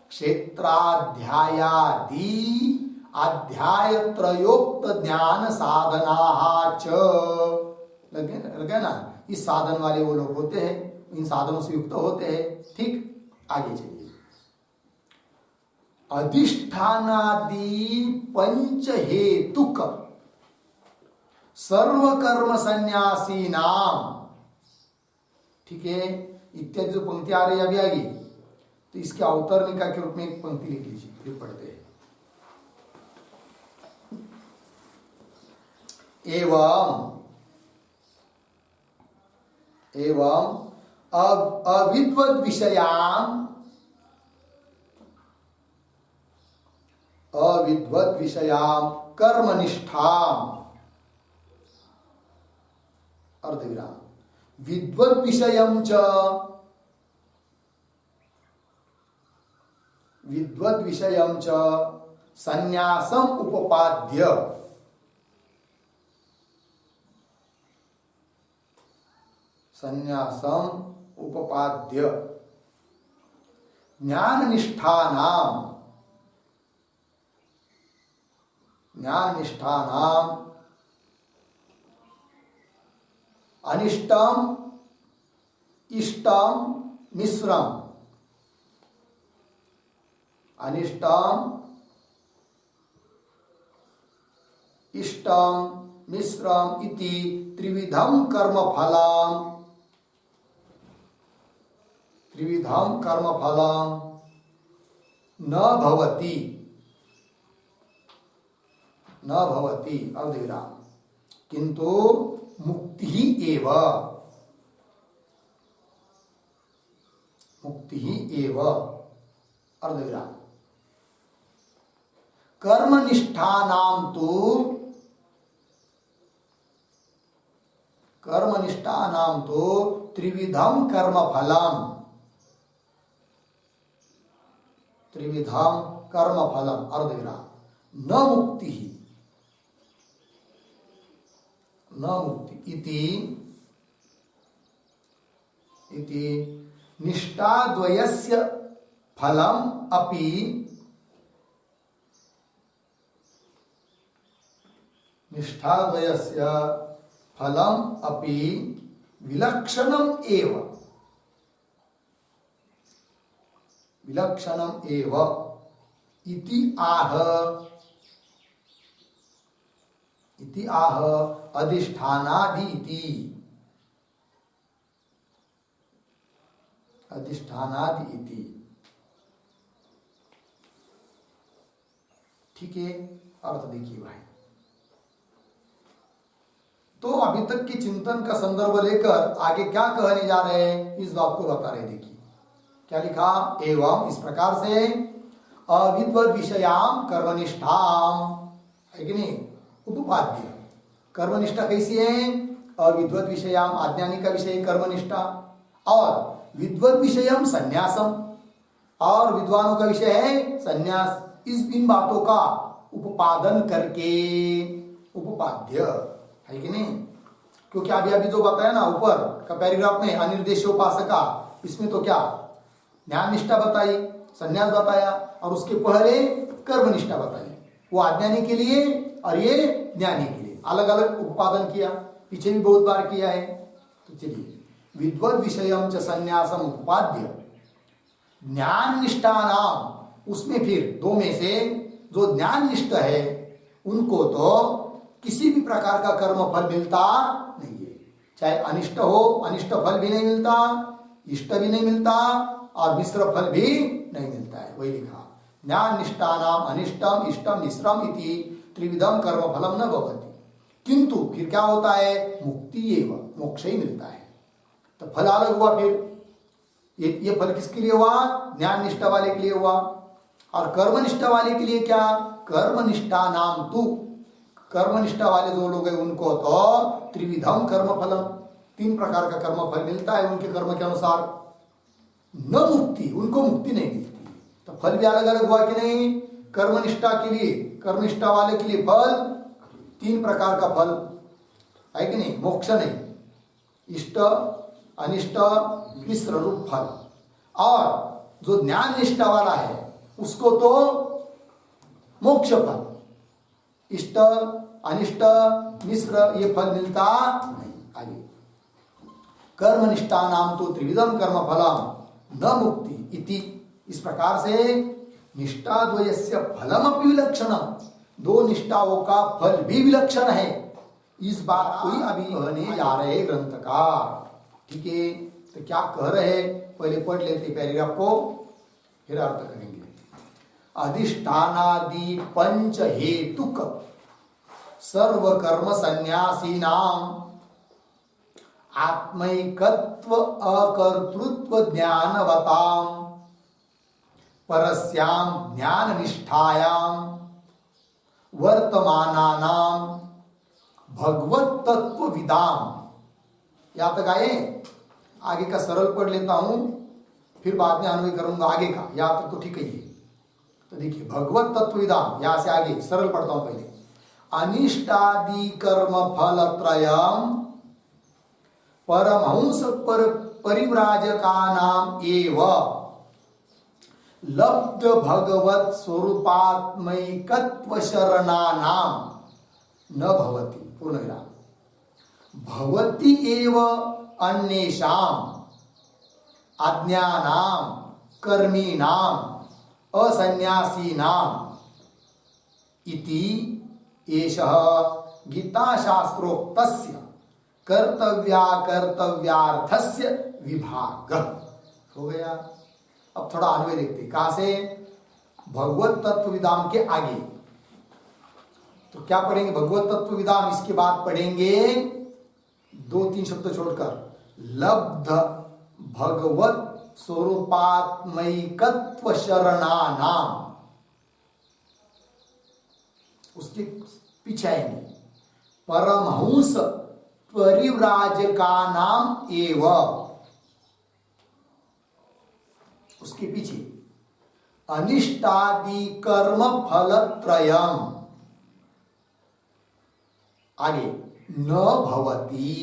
क्षेत्राध्यायादि अध्यायत्रयोक्त ज्ञान साधनाः च, लगे ना? इस साधन वाले वो लोग होते हैं, इन साधनों से युक्त होते हैं। ठीक, आगे चलिए। अधिष्ठानादि पंच हेतुक सर्वकर्म संन्यासी नाम, ठीक है, इत्यादि जो पंक्ति आ रही है अभी आगे, तो इसके अवतरणिका के रूप में एक पंक्ति लिख लीजिए, फिर पढ़ते हैं। एवं अविद्वद विषयाम कर्मनिष्ठाम, अर्धविराम, विद्वद विषयम च, विद्वद विषयम च संन्यासम उपपाद्य, संन्यासम उपपाद्य ज्ञान निष्ठानाम, ज्ञान निष्ठानाम अनिष्टम इष्टम मिश्रम, अनिष्टम इष्टम मिश्रम इति त्रिविधम कर्म फलम, त्रिविधम कर्म फलम न भवति, न भवति, अर्धविराम, किंतु मुक्ति ही एव, मुक्ति ही एव, अर्धविराम। कर्मनिष्ठानां तु, कर्मनिष्ठानां तु त्रिविधम कर्म फलम, त्रिविधम कर्म फलम, अर्धविराम, न मुक्ति ही, न मुक्ति इति निष्ठाद्वयस्य फलम अपि, निष्ठाद्वयस्य फलम अपि विलक्षणम एव, विलक्षणम एव इति आह, इति आह अधिष्ठानादि इति। अधिष्ठानादि इति। ठीक है, अर्थ देखिए भाई। तो अभी तक की चिंतन का संदर्भ लेकर आगे क्या कहने जा रहे हैं इस बात को बता रहे। देखिए क्या लिखा, एवं इस प्रकार से अविद्वद विषयाम कर्मनिष्ठाम, है कि नहीं, उपपाद्य। कर्मनिष्ठा कैसी है, अविद्वद विषयाम अज्ञानी का विषय कर्मनिष्ठा, और विद्वद विषयम संन्यासम, और विद्वानों का विषय है संन्यास। इस इन बातों का उपादन करके उपपाद्य, है कि नहीं। क्योंकि अभी जो बताया ना ऊपर का पैराग्राफ में अनिर्देशोपासका, इसमें तो क्या ज्ञान निष्ठा बताई, संन्यास बताया, और उसके पहले कर्म निष्ठा बताई। वो अज्ञानी के लिए और ये ज्ञानी के लिए अलग अलग उत्पादन किया, पीछे भी बहुत बार किया है। तो चलिए, विद्वद विषयम च संन्यासम उपाद्य ज्ञान निष्ठा नाम, उसमें फिर दो में से जो ज्ञान निष्ठ है उनको तो किसी भी प्रकार का कर्म फल मिलता नहीं है। चाहे अनिष्ट हो, अनिष्ट फल भी नहीं मिलता, इष्ट भी नहीं मिलता, और मिश्र फल भी नहीं मिलता है। वही लिखा, ज्ञान निष्ठानाम अनिष्टम इष्टम मिश्रम इति त्रिविधम कर्म फलम न भवति। किंतु फिर क्या होता है, मुक्ति एवं मोक्ष ही मिलता है। तो फल अलग हुआ। फिर ये फल किसके लिए हुआ, ज्ञान निष्ठा वाले के लिए हुआ। और कर्मनिष्ठा वाले के लिए क्या, कर्मनिष्ठा नाम तु, कर्मनिष्ठा वाले जो लोग हैं उनको तो त्रिविधम कर्म फलम, तीन प्रकार का कर्म फल मिलता है उनके कर्म के अनुसार। न मुक्ति, उनको मुक्ति नहीं मिलती। तो फल भी अलग अलग हुआ कि नहीं। कर्मनिष्ठा के लिए, कर्मनिष्ठा वाले के लिए फल तीन प्रकार का फल है कि नहीं, मोक्ष नहीं, इष्ट अनिष्ट मिश्र रूप फल। और जो ज्ञान निष्ठा वाला है उसको तो मोक्ष फल, इष्ट अनिष्ट मिश्र ये फल मिलता नहीं। आगे, कर्मनिष्ठा नाम तो त्रिविधम कर्म फलम न मुक्ति इति। इस प्रकार से निष्ठा द्वयस्य फलमपि विलक्षणम, दो निष्ठाओं का फल भी विलक्षण है। इस बात को ही अभी कहने जा रहे ग्रंथकार। ठीक है, तो क्या कह रहे, पहले पढ़ लेते पैराग्राफ को, फिर अर्थ करेंगे। अधिष्ठानादि पंच हेतुक सर्व कर्म संन्यासीनाम आत्मैकत्व अकर्तृत्व ज्ञानवताम परस्याम ज्ञान निष्ठायाम वर्तमानानाम भगवत तत्व विदाम। यहां तक आए, आगे का सरल पढ़ लेता हूं, फिर बाद में अन्वय करूंगा आगे का। यहां तक तो ठीक ही है। तो देखिए, भगवत तत्व विदाम, यहां से आगे सरल पढ़ता हूं पहले। अनिष्टादि कर्म फल त्रयम परमहंस पर परिव्राजका नाम एव लब्ध भगवत स्वरूपात्मैकत्व शरणा नाम न भवति। पूर्ण विराम। भवति एव अन्येषाम अज्ञानाम कर्मीणाम असन्यासीनाम इति एषः गीताशास्त्रोक्तस्य कर्तव्याकर्तव्यार्थस्य विभाग हो गया। अब थोड़ा अन्वय देखते, कहां से, भगवत तत्व विदाम के आगे। तो क्या पढ़ेंगे, भगवत तत्व विदाम, इसके बाद पढ़ेंगे दो तीन शब्द छोड़कर लब्ध भगवत स्वरूपात्मैकत्व शरणा नाम, उसके पीछे आएंगे परमहंस परिव्राजका नाम एव, उसके पीछे अनिष्टादि कर्म फल त्रयम, आगे न भवति,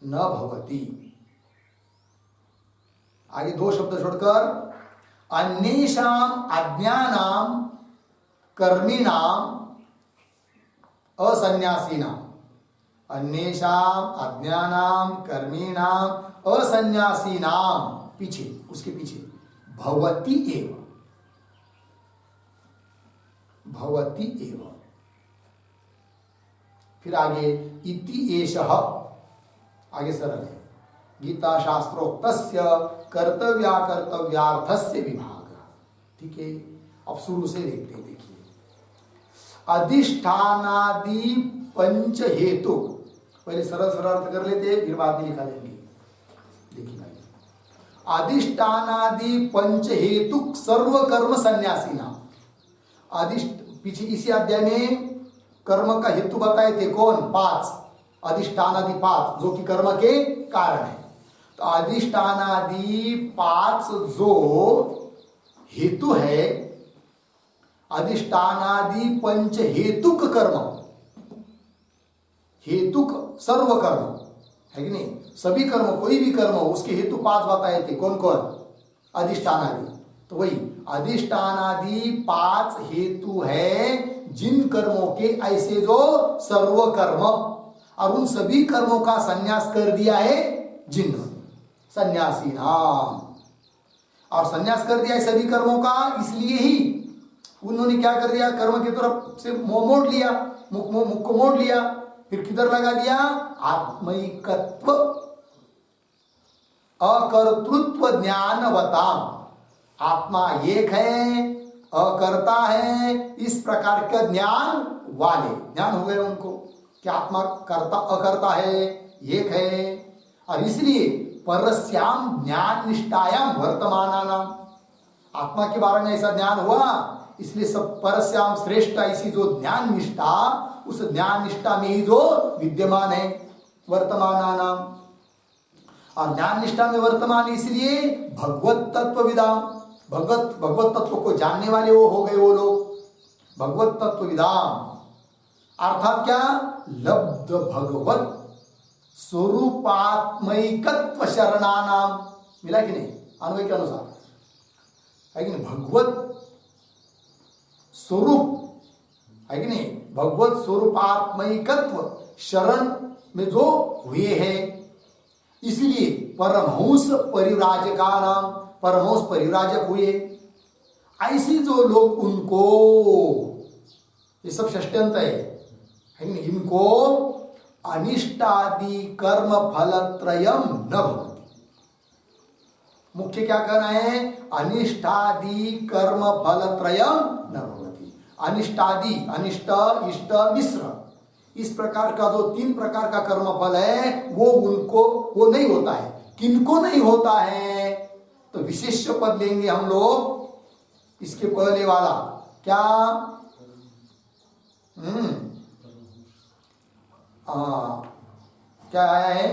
न भवति, आगे दो शब्द छोड़कर अन्येषाम अज्ञानाम कर्मीणाम असन्यासीनाम, अन्येषाम अज्ञानाम कर्मीणाम असन्यासीनाम, पीछे उसके पीछे भवति एव, भवति एव। फिर आगे इति एषः, आगे सरल है, गीता शास्त्रोक्तस्य कर्तव्याकर्तव्यार्थस्य विभाग। ठीक है, अब शुरू से देखते हैं। देखिए, अधिष्ठानादि पंच हेतु, पहले सरल सरल अर्थ कर लेते हैं, फिर बाद में लिखा लेंगे। देखिए भाई, अधिष्ठानादि पंच हेतु सर्व कर्म संन्यासी नाम। पीछे इसी अध्याय में कर्म का हेतु बताए थे कौन? 5 अधिष्ठानादि 5 जो कि कर्म के कारण है। तो अधिष्ठानादि 5 जो हेतु है, अधिष्ठानादि पंच हेतुक कर्म, हेतुक सर्व कर्म है कि नहीं, सभी कर्म, कोई भी कर्म हो उसके हेतु 5 बताए थे। कौन कौन? अधिष्ठानादि। तो वही अधिष्ठानादि 5 हेतु है जिन कर्मों के ऐसे जो सर्व कर्म, और उन सभी कर्मों का संन्यास कर दिया है जिन्होंने, सन्यासी नाम। और संन्यास कर दिया है सभी कर्मों का, इसलिए ही उन्होंने क्या कर दिया, कर्म की तरफ से मुंह मोड़ लिया, मुख को मोड़ लिया, फिर किधर लगा दिया? आत्मैकत्व अकर्तृत्व ज्ञानवताम। आत्मा एक है, अकर्ता है, इस प्रकार का ज्ञान वाले, ज्ञान हो गए उनको कि आत्मा कर्ता अकर्ता है, एक है। और इसलिए परस्याम ज्ञान निष्ठायाम वर्तमानानाम, आत्मा के बारे में ऐसा ज्ञान हुआ, इसलिए सब परस्याम श्रेष्ठ ऐसी जो ज्ञान निष्ठा, उस ज्ञान निष्ठा में ही जो विद्यमान है वर्तमानानाम। और ज्ञान निष्ठा में वर्तमान इसलिए भगवत तत्व विदाम, भगवत तत्व को जानने वाले वो हो गए वो लोग, भगवत तत्व विदाम। अर्थात क्या? लब्ध भगवत स्वरूपात्मैकत्व शरणानाम। मिला कि नहीं? अन्वय के अनुसार है कि नहीं? भगवत स्वरूप है कि नहीं, भगवत स्वरूपात्मैकत्व शरण में जो हुए हैं, इसलिए परमहंस परिव्राजका नाम, परमहंस परिव्राजक हुए। ऐसे जो लोग, उनको, ये सब षष्ट्यंत है कि नहीं, इनको अनिष्टादि कर्म फलत्रयम न भवति। मुख्य क्या कहना है? अनिष्टादि कर्म फलत्रयम न भवति। अनिष्टादि, अनिष्ट, इष्ट, मिश्र, इस प्रकार का जो 3 प्रकार का कर्म फल है, वो उनको, वो नहीं होता है। किनको नहीं होता है? तो विशेष पद लेंगे हम लोग, इसके पहले वाला क्या? क्या आया है?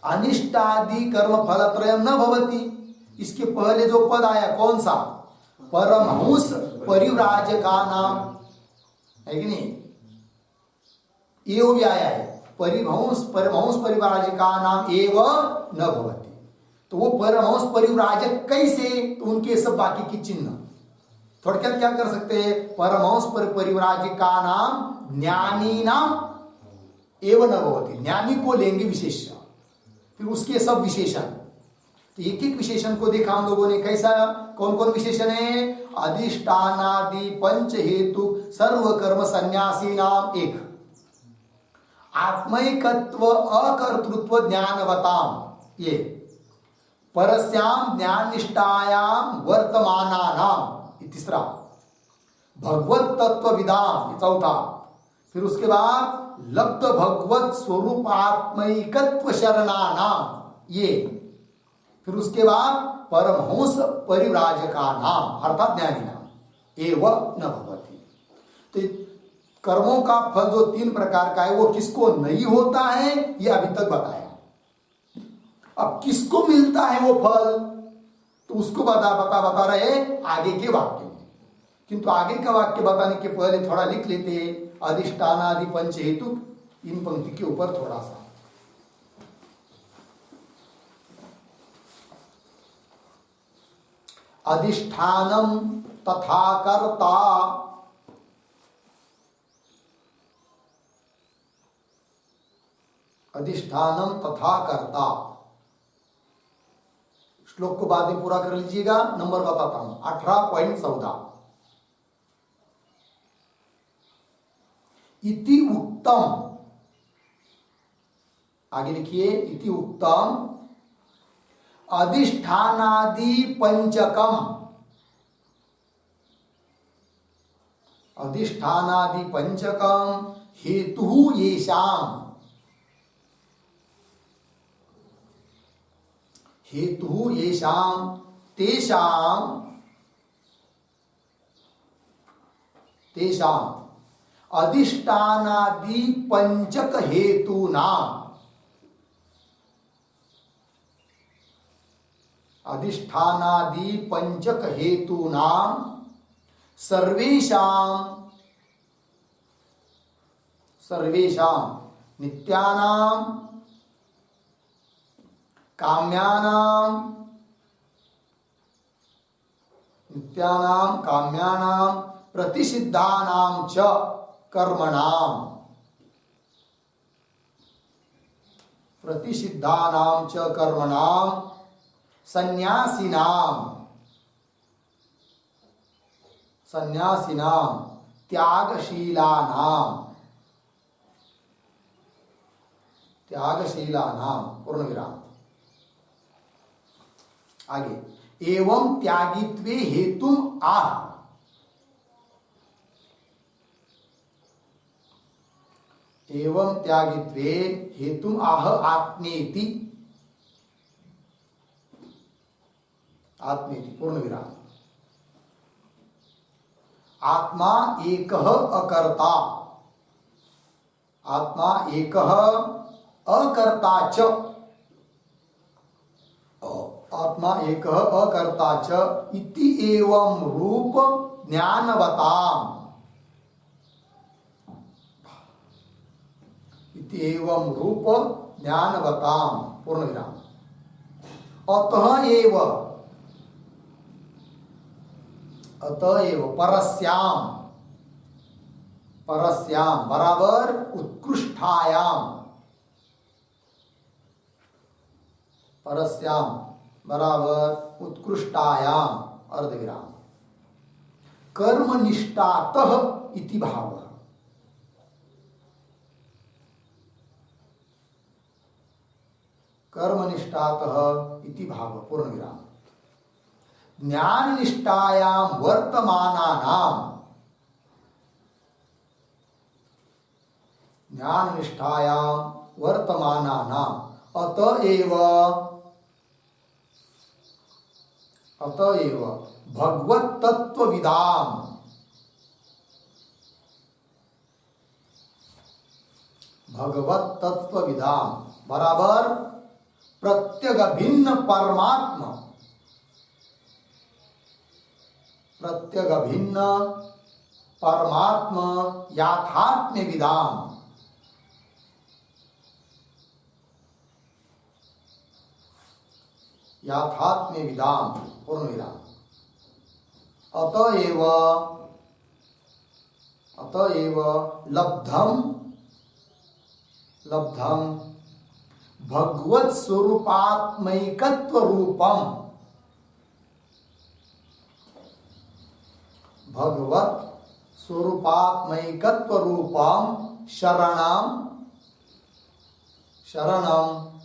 अनिष्टादि कर्म फलत्रयम न भवति। इसके पहले जो पद आया कौन सा? परमहंस परिव्राजका नाम, है कि नहीं? एव भी आया है, परमहंस परिव्राजका नाम एव न भवति। तो वो परमहंस परिव्राजक कैसे? तो उनके सब बाकी की चिन्ह थोड़ा क्या कर सकते हैं? परमहंस परिव्राजका नाम ज्ञानी नाम एव न भवति। ज्ञानी को लेंगे विशेष, फिर उसके सब विशेषण। तो एक एक विशेषण को देखा हम लोगों ने, कैसा, कौन कौन विशेषण है? अधिष्ठानादि पंच हेतु सर्व कर्म संन्यासी नाम एक, आत्मैकत्व अकर्तृत्व ज्ञानवताम ये, परस्याम ज्ञान निष्ठायाम वर्तमानानाम तीसरा, भगवत तत्व विदाम ये चौथा, फिर उसके बाद लब्ध भगवत स्वरूपात्मैकत्व शरणानाम ये, फिर उसके बाद परमहंस परिव्राजका नाम अर्थात ज्ञानी नाम एव न भवति। तो कर्मों का फल जो 3 प्रकार का है, वो किसको नहीं होता है ये अभी तक बताया। अब किसको मिलता है वो फल, तो उसको बता रहे आगे के वाक्य में। किंतु आगे का वाक्य बताने के पहले थोड़ा लिख लेते हैं, अधिष्ठानादि पंच हेतु, इन पंक्ति के ऊपर थोड़ा सा। अधिष्ठानम तथा कर्ता, अधिष्ठानम तथा कर्ता श्लोक को बाद में पूरा कर लीजिएगा, नंबर बताता हूं 18.14। इति उत्तम, आगे लिखिए, इति उत्तम अधिष्ठानादि पंचकम, अधिष्ठानादि पंचकम हेतु येषाम, हेतु येषाम तेषाम तेषाम अधिष्ठानादि पंचक हेतु नाम, अधिष्ठानादि पंचक हेतु नाम सर्वेषाम सर्वेषाम नित्यानाम काम्यानाम प्रतिषिद्धानाम च कर्मणाम, प्रतिषिद्धानाम च कर्मणाम सन्यासिनाम त्यागशीलानाम पूर्ण विराम। आगे एवं त्यागित्वे हेतुम आह, एवं त्यागित्वे हेतुम आह आत्मेति, आत्मेति पूर्ण विराम। आत्मा एकः अकर्ता, आत्मा एकः अकर्ता च, आत्मा एकः अकर्ता च इति एवं रूप ज्ञानवताम, इति एवं रूप ज्ञानवताम पूर्ण विराम। अतएव परस्याम, परस्याम बराबर उत्कृष्टायाम, परस्याम बराबर उत्कृष्टायाम अर्धविराम। कर्मनिष्ठातः इति भावः, कर्मनिष्ठातः इति भावः पूर्ण विराम। ज्ञान निष्ठायाम वर्तमानानाम, ज्ञान निष्ठायाम वर्तमानानाम अतएव भगवत तत्वविदाम, भगवत तत्वविदाम बराबर प्रत्यग भिन्न परमात्मा, प्रत्यग भिन्न परमात्म याथात्म्य विदाम, याथात्म्य विदाम पूर्ण विराम। अतएव लब्धम भगवत स्वरूपात्मैकत्व रूपम, भगवत स्वरूपात्मैकत्व रूपम शरणम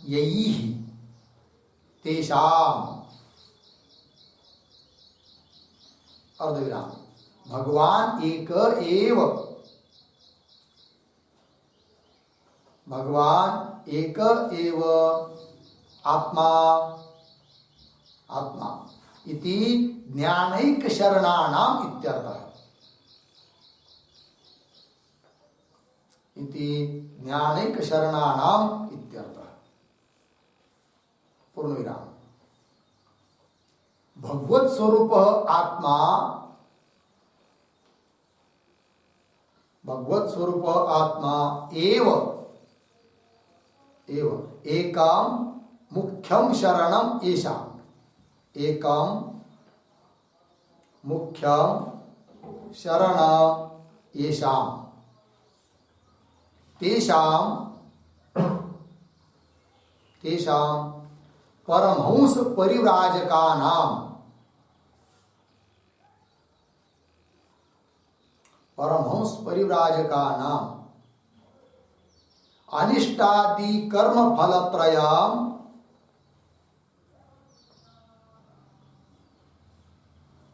यैः तेषाम अर्धविराम। भगवान एक एव, भगवान एक एव आत्मा, आत्मा इति ज्ञानैक शरणानाम इत्यर्थः, इति ज्ञानैक शरणानाम इत्यर्थः पूर्ण विराम। भगवत स्वरूप आत्मा, भगवत स्वरूप आत्मा एव एकम मुख्यम शरणम येषाम, एकम मुख्यम शरणम येषाम तेषाम परमहंस परिव्राजका नाम, परमहंस परिव्राजका नाम अनिष्टादि कर्म फलत्रयम्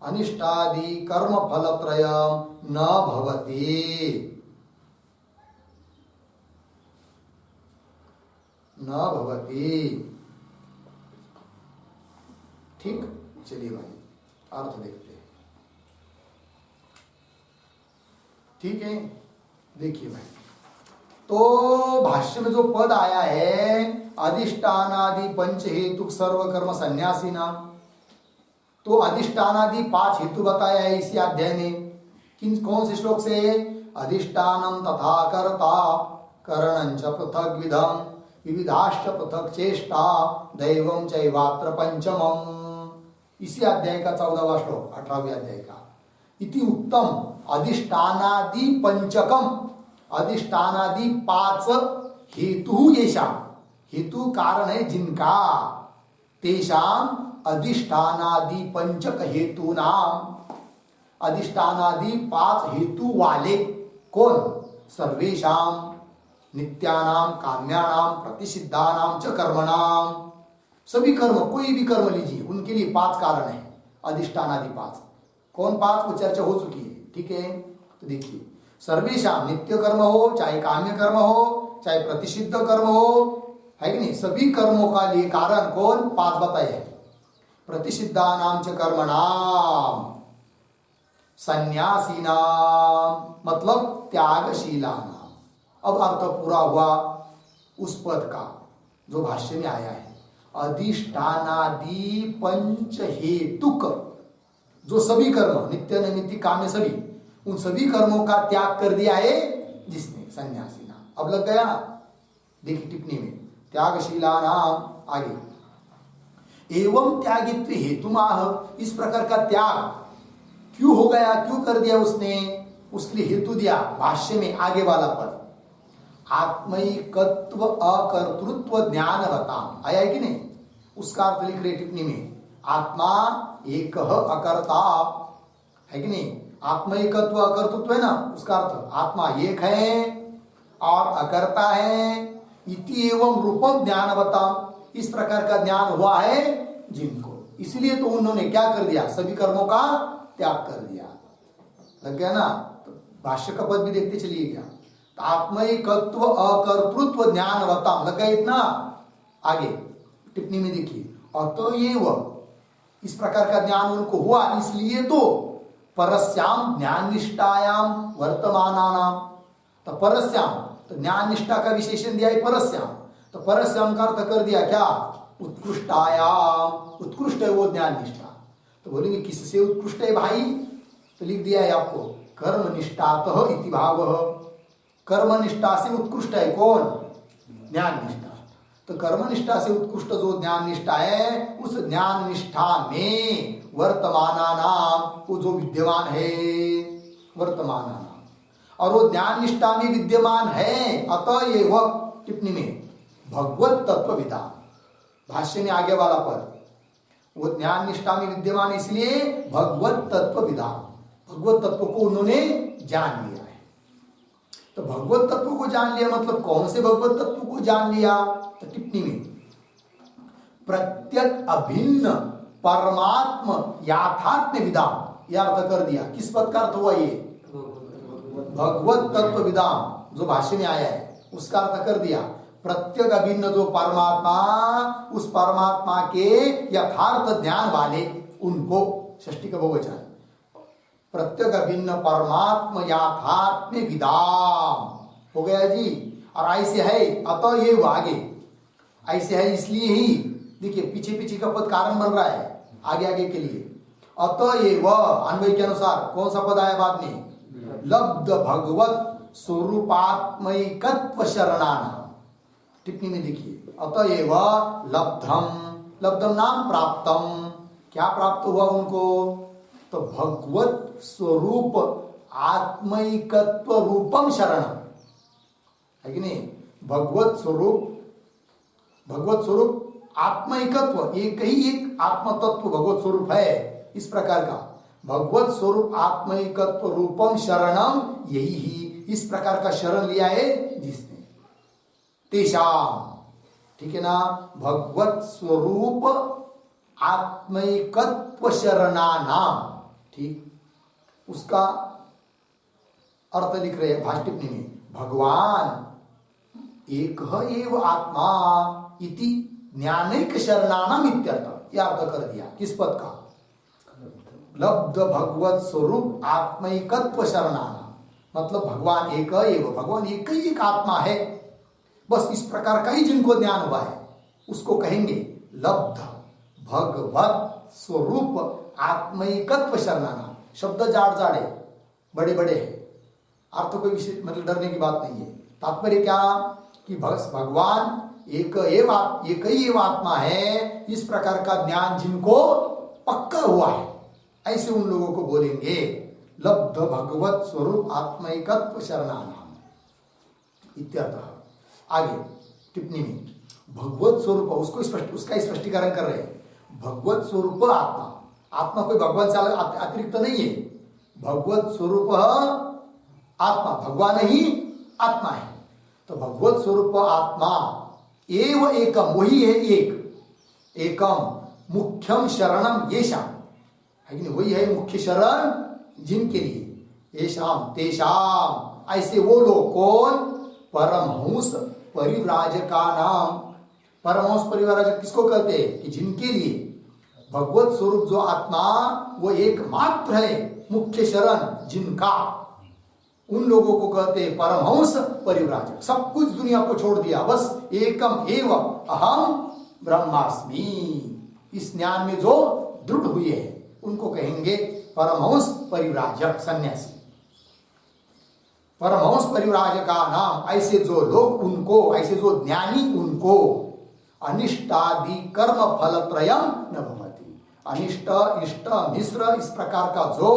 अनिष्टादि कर्म फलत्रयम् न भवति, न भवति। ठीक, चलिए भाई अर्थ देखते हैं। ठीक है, देखिए भाई, तो भाष्य में जो पद आया है अधिष्ठानादि पंच हेतु सर्व कर्म सन्यासी नाम, तो अधिष्ठानादि 5 हेतु बताया है इसी अध्याय में। कौन से श्लोक से? अधिष्ठानम तथा कर्ता करणंच पृथक विधम विविधाश्च पृथक चेष्टा दैवम चैवात्र पंचमम, इसी अध्याय का 14वां श्लोक, 18वें अध्याय का। इति उत्तम अधिष्ठानादि पंचकम, अधिष्ठानादि 5 हेतु येषाम, हेतु कारण है जिनका, तेषाम अधिष्ठानादि पंचक हेतु नाम, अधिष्ठानादि 5 हेतु वाले कौन? सर्वेषाम नित्यानाम काम्यानाम प्रतिषिद्धानाम च कर्मणाम, सभी कर्म, कोई भी कर्म लीजिए उनके लिए 5 कारण है, अधिष्ठानादि 5। कौन 5? को चर्चा हो चुकी है। ठीक है, तो देखिए, सर्वेषाम, नित्य कर्म हो चाहे काम्य कर्म हो चाहे प्रतिषिद्ध कर्म हो, है कि नहीं, सभी कर्मों का लिए कारण कौन? 5 बताए हैं। प्रतिषिद्धानाम च कर्मणाम सन्यासीनाम, मतलब त्यागशीलानाम। अब अर्थ पूरा हुआ उस पद का जो भाष्य में आया है। अधिष्ठानादि पंच हेतुक, जो सभी कर्म नित्य नैमित्तिक काम्य सभी, उन सभी कर्मों का त्याग कर दिया है जिसने, सन्यासी नाम। अब लग गया, देखिए टिप्पणी में, त्यागशीला नाम आगे, एवं त्यागित्व हेतुमाह, इस प्रकार का त्याग क्यों हो गया, क्यों कर दिया उसने, उसके लिए हेतु दिया भाष्य में आगे वाला पद। आत्मैकत्व अकर्तृत्व ज्ञानवताम, आया है कि नहीं? उसका अर्थ लिख रहे टिप्पणी में, आत्मा एक अकर्ता, है कि नहीं? आत्मैकत्व अकर्तृत्व है ना, उसका अर्थ आत्मा एक है और अकर्ता है। इति एवं रूपम ज्ञानवताम, इस प्रकार का ज्ञान हुआ है जिनको, इसलिए तो उन्होंने क्या कर दिया, सभी कर्मों का त्याग कर दिया। लग गया ना? तो भाष्य का पद भी देखते चलिए क्या, आत्मैकत्व अकर्तृत्व ज्ञानवताम, लग गया इतना। आगे टिप्पणी में देखिए, अतएव, इस प्रकार का ज्ञान उनको हुआ इसलिए तो परस्याम ज्ञान निष्ठायाम वर्तमानानाम, तो परस्याम, तो ज्ञान निष्ठा का विशेषण दिया है परस्याम, तो परस्याम का अर्थ कर दिया क्या, उत्कृष्टायाम, उत्कृष्ट है वो ज्ञान निष्ठा। तो बोलेंगे किससे उत्कृष्ट है भाई, तो लिख दिया है आपको, कर्म निष्ठातः इति भावः, कर्म निष्ठा से उत्कृष्ट है कौन, ज्ञान निष्ठा। तो कर्म निष्ठा से उत्कृष्ट जो ज्ञान निष्ठा है, उस ज्ञान निष्ठा में वर्तमाना नाम, वो जो विद्यमान है वर्तमाना नाम, और वो ज्ञान निष्ठा में विद्यमान है। अतएव, टिप्पणी में, भगवत तत्व विदा, भाष्य में आगे वाला पद, वो ज्ञान निष्ठा में विद्यमान इसलिए भगवत तत्व विदा, भगवत तत्व को उन्होंने जान लिया है। तो भगवत तत्व को जान लिया मतलब कौन से भगवत तत्व को जान लिया, तो टिप्पणी में, प्रत्यक अभिन्न परमात्म याथात्म्य विदाम, यह अर्थ कर दिया। किस पद का अर्थ हुआ ये, भगवत तत्व विदाम, जो भाष्य में आया है उसका अर्थ कर दिया। प्रत्यक अभिन्न जो परमात्मा, उस परमात्मा के यथार्थ ज्ञान वाले उनको, षष्ठी का बहुवचन, प्रत्यक अभिन्न परमात्म याथात्म्य विदाम हो गया जी। और ऐसे है, अतः ये आगे ऐसे है इसलिए ही, देखिए पीछे पीछे का पद कारण बन रहा है आगे आगे के लिए। अतः ये अन्वय के अनुसार कौन सा पद आया बाद में, लब्ध भगवत स्वरूपात्मैकत्व शरणाना, टिप्पणी में देखिए, अतएव लब्धम, लब्धम नाम प्राप्तम, क्या प्राप्त हुआ उनको, तो भगवत स्वरूप आत्मैकत्व रूपम शरण, है कि नहीं, भगवत स्वरूप आत्मैकत्व, एक ही एक आत्म तत्व भगवत स्वरूप है, इस प्रकार का भगवत स्वरूप आत्मैकत्व रूपम शरणम, यही ही इस प्रकार का शरण लिया है जिसने, तेषाम, ठीक है ना, भगवत स्वरूप आत्मैकत्व शरणानाम, ठीक, उसका अर्थ लिख रहे हैं भाष्य टिप्पणी में, भगवान एक एव आत्मा इति ज्ञानैक शरणानाम इत्यर्थ, यह अर्थ कर दिया किस पद का, लब्ध भगवत स्वरूप आत्मैकत्व शरणानाम, मतलब भगवान एक एव, भगवान एक ही एक आत्मा है, बस इस प्रकार का ही जिनको ज्ञान हुआ है उसको कहेंगे लब्ध भगवत स्वरूप आत्मैकत्व शरणानाम। शब्द जाड़ जाड़े बड़े बड़े है, अर्थ कोई विशेष मतलब डरने की बात नहीं है। तात्पर्य क्या कि भगवान एक ही एव आत्मा है, इस प्रकार का ज्ञान जिनको पक्का हुआ है ऐसे उन लोगों को बोलेंगे लब्ध भगवत स्वरूप आत्मैकत्व शरणानाम इत्यर्थ। आगे टिप्पणी में भगवत स्वरूप उसको उसका स्पष्टीकरण कर रहे हैं, भगवत स्वरूप आत्मा, आत्मा कोई भगवान से अतिरिक्त नहीं है, भगवत स्वरूप आत्मा, भगवान ही आत्मा है, तो भगवत स्वरूप आत्मा एव एकम, वही है एक, एकम मुख्यम शरणम येषाम, है कि नहीं, वही है मुख्य शरण जिनके लिए, येषाम तेषाम, ऐसे वो लोग कौन, परमहंस परिव्राजका नाम, परमहंस परिव्राजक किसको कहते हैं कि जिनके लिए भगवत स्वरूप जो आत्मा वो एकमात्र है मुख्य शरण जिनका, उन लोगों को कहते हैं परमहंस परिव्राजक। सब कुछ दुनिया को छोड़ दिया, बस एकम एव अहम ब्रह्मास्मि, इस ज्ञान में जो दृढ़ हुए हैं उनको कहेंगे परमहंस परिव्राजक सन्यासी, परमहंस परिव्राजका नाम, ऐसे जो लोग उनको, ऐसे जो ज्ञानी उनको अनिष्टादि कर्म फल त्रयम न भवति, अनिष्ट इष्ट मिश्र इस प्रकार का जो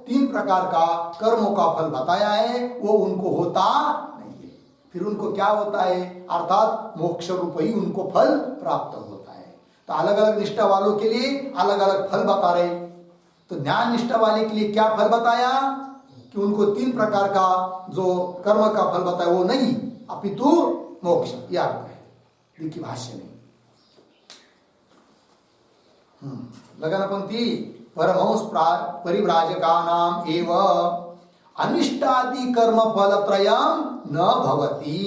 तीन प्रकार का कर्मों का फल बताया है वो उनको होता नहीं है। फिर उनको क्या होता है, अर्थात मोक्ष रूप ही उनको फल प्राप्त होता है। तो अलग अलग निष्ठा वालों के लिए अलग अलग फल बता रहे, तो ज्ञान निष्ठा वाले के लिए क्या फल बताया कि उनको तीन प्रकार का जो कर्म का फल बताया वो नहीं, अपितु मोक्ष, यह अर्थ है। देखिए भाष्य में लगाना पंक्ति, परमहंस परिव्राजका नाम एव अनिष्टादि कर्म फल त्रयम न भवति,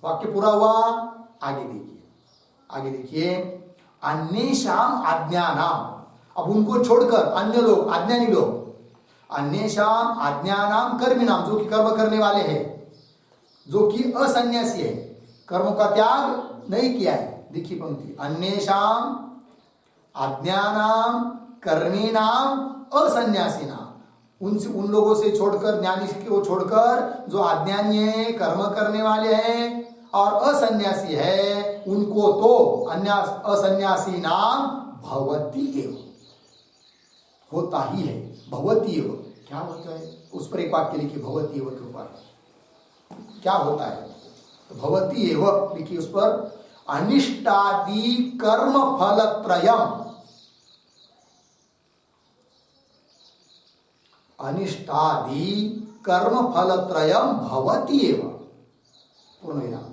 वाक्य पूरा हुआ। आगे देखिए अन्येषाम आज्ञानाम, अब उनको छोड़कर अन्य लोग, अज्ञानी लोग, अन्येषाम आज्ञानाम कर्मिणाम, जो कि कर्म करने वाले हैं, जो कि असन्यासी है, कर्मों का त्याग नहीं किया है। देखिए पंक्ति, अन्येषाम आज्ञानाम कर्मीणाम असन्यासीनाम, उनसे उन लोगों से छोड़कर, ज्ञानी को छोड़कर जो अज्ञानी है, कर्म करने वाले हैं और असन्यासी है, उनको तो असन्यासी नाम भवति एव, होता ही है, भवति एव, क्या होता है उस पर एक वाक्य लिखिए, भवति एव के ऊपर क्या होता है, तो भवति एव लिखिए उस पर, अनिष्टादि कर्म फल त्रयम, अनिष्टादि कर्म फल त्रयम भवति एव, पूर्ण विराम।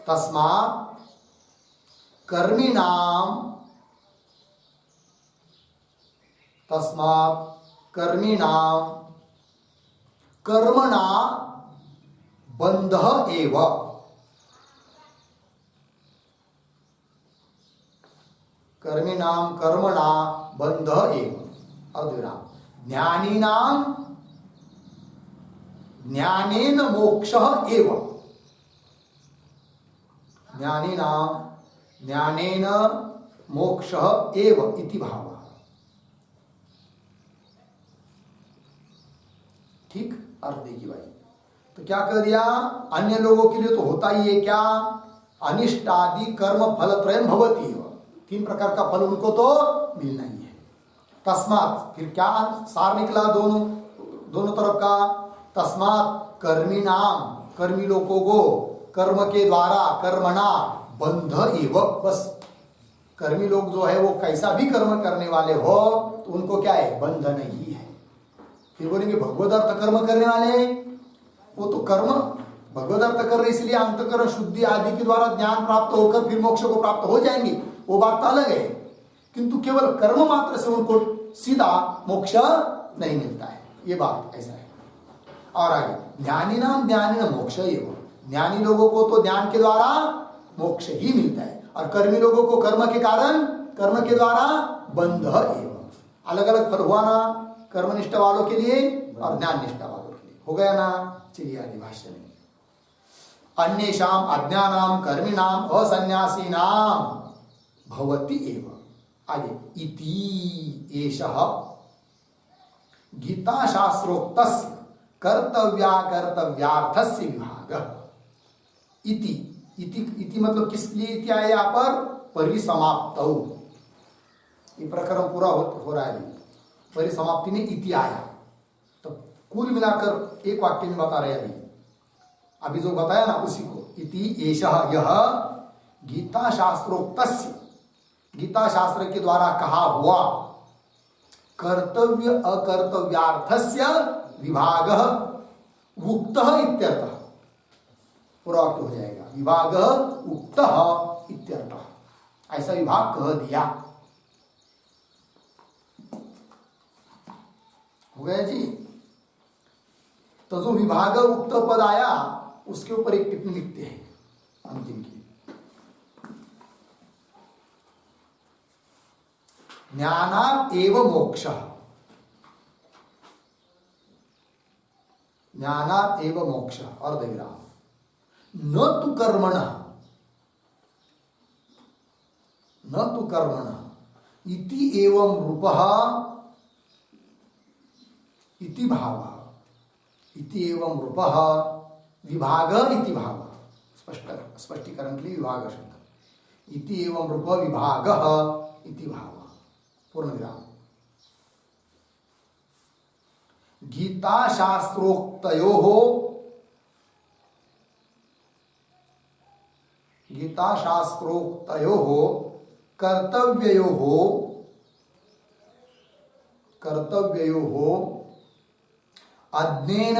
तस्मात् कर्मिणाम कर्मणा बंधः एव, कर्मिणाम कर्मणा बंधः एव, अर्धविराम, ज्ञानिनाम ज्ञानेन मोक्षः एव, ज्ञानिनाम ज्ञानेन मोक्षः एव इति भावः। ठीक, अर्थ देखिए भाई, तो क्या कह दिया, अन्य लोगों के लिए तो होता ही है क्या, अनिष्टादि कर्म फल त्रयम भवति एव, तीन प्रकार का फल उनको तो मिलना ही है। तस्मात्, फिर क्या सार निकला दोनों तरफ का, तस्मात् कर्मिणाम, कर्मी लोगों को कर्म के द्वारा कर्मणा बंध एव, बस कर्मी लोग जो है वो कैसा भी कर्म करने वाले हो तो उनको क्या है, बंध नहीं है। फिर बोलेंगे भगवद अर्थ कर्म करने वाले, वो तो कर्म भगवद अर्थ कर रहे इसलिए अंतकरण शुद्धि आदि के द्वारा ज्ञान प्राप्त होकर फिर मोक्ष को प्राप्त हो जाएंगे, वो बात तो अलग है। किंतु केवल कर्म मात्र से उनको सीधा मोक्ष नहीं मिलता है, ये बात ऐसा है। और आगे ज्ञानी नाम मोक्ष एवं, ज्ञानी लोगों को तो ज्ञान के द्वारा मोक्ष ही मिलता है और कर्मी लोगों को कर्म के कारण कर्म के द्वारा बंध एवं। अलग अलग फल हुआ ना, कर्मनिष्ठ वालों के लिए और ज्ञान निष्ठा वालों के लिए, हो गया ना। चलिए आगे भाष्य में, अन्येषाम अज्ञानाम कर्मिणाम असन्यासीनाम भवति एव। आगे इति एषः गीता शास्त्रोक्तस्य कर्तव्याकर्तव्यार्थस्य विभागः। इति इति इति मतलब किस लिए इति आया यहाँ पर, परिसमाप्तौ, ये प्रकरण पूरा हो रहा है, परिसमाप्ति में इति आया, तो कुल मिलाकर एक वाक्य में बता रहे हैं अभी जो बताया ना उसी को। इति एषः, यह गीता शास्त्रोक्तस्य, गीता शास्त्र के द्वारा कहा हुआ कर्तव्य अकर्तव्यार्थस्य विभागः उक्तः इत्यर्थः, पूरा वाक्य हो जाएगा, विभागः उक्तः इत्यर्थः, ऐसा विभाग कह दिया। हो गया जी। तो जो विभाग उक्त पद आया उसके ऊपर एक टिप्पणी लिखते हैं अंतिम की, ज्ञानात् एव मोक्षः, ज्ञानात् एव मोक्षः अर्धविराम, न तु कर्मणः, न तु कर्मणः इति एवं रूपः इति भावः, इति एवं रूपः विभाग इति भावः, स्पष्टीकरण के लिए विभाग शब्द, इति एवं रूप विभागः इति भावः, पूर्ण विराम। गीता शास्त्रोक्तयोः, गीता शास्त्रोक्तयोः कर्तव्ययोः अज्ञेन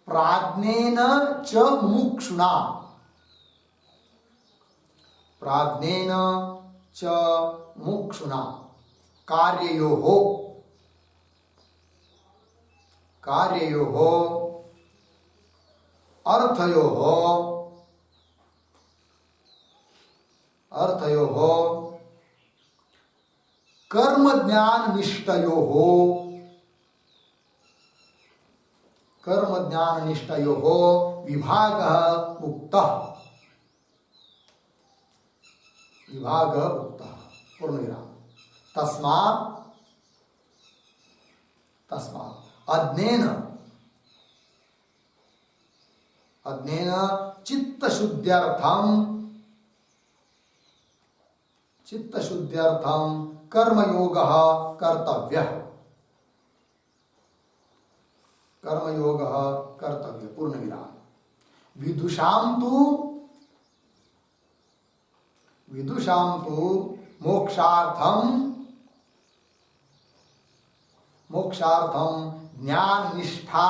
प्राज्ञेन च मुमुक्षुणा, प्राज्ञेन च मुमुक्षुणा कार्ययोः अर्थयोः कर्म ज्ञान निष्ठयोः विभागः उक्तः, पूर्ण विराम। तस्मात् अज्ञेन चित्तशुद्ध्यर्थम कर्मयोगः कर्तव्यः, पूर्ण विराम। विदुषां तु मोक्षार्थम ज्ञान निष्ठा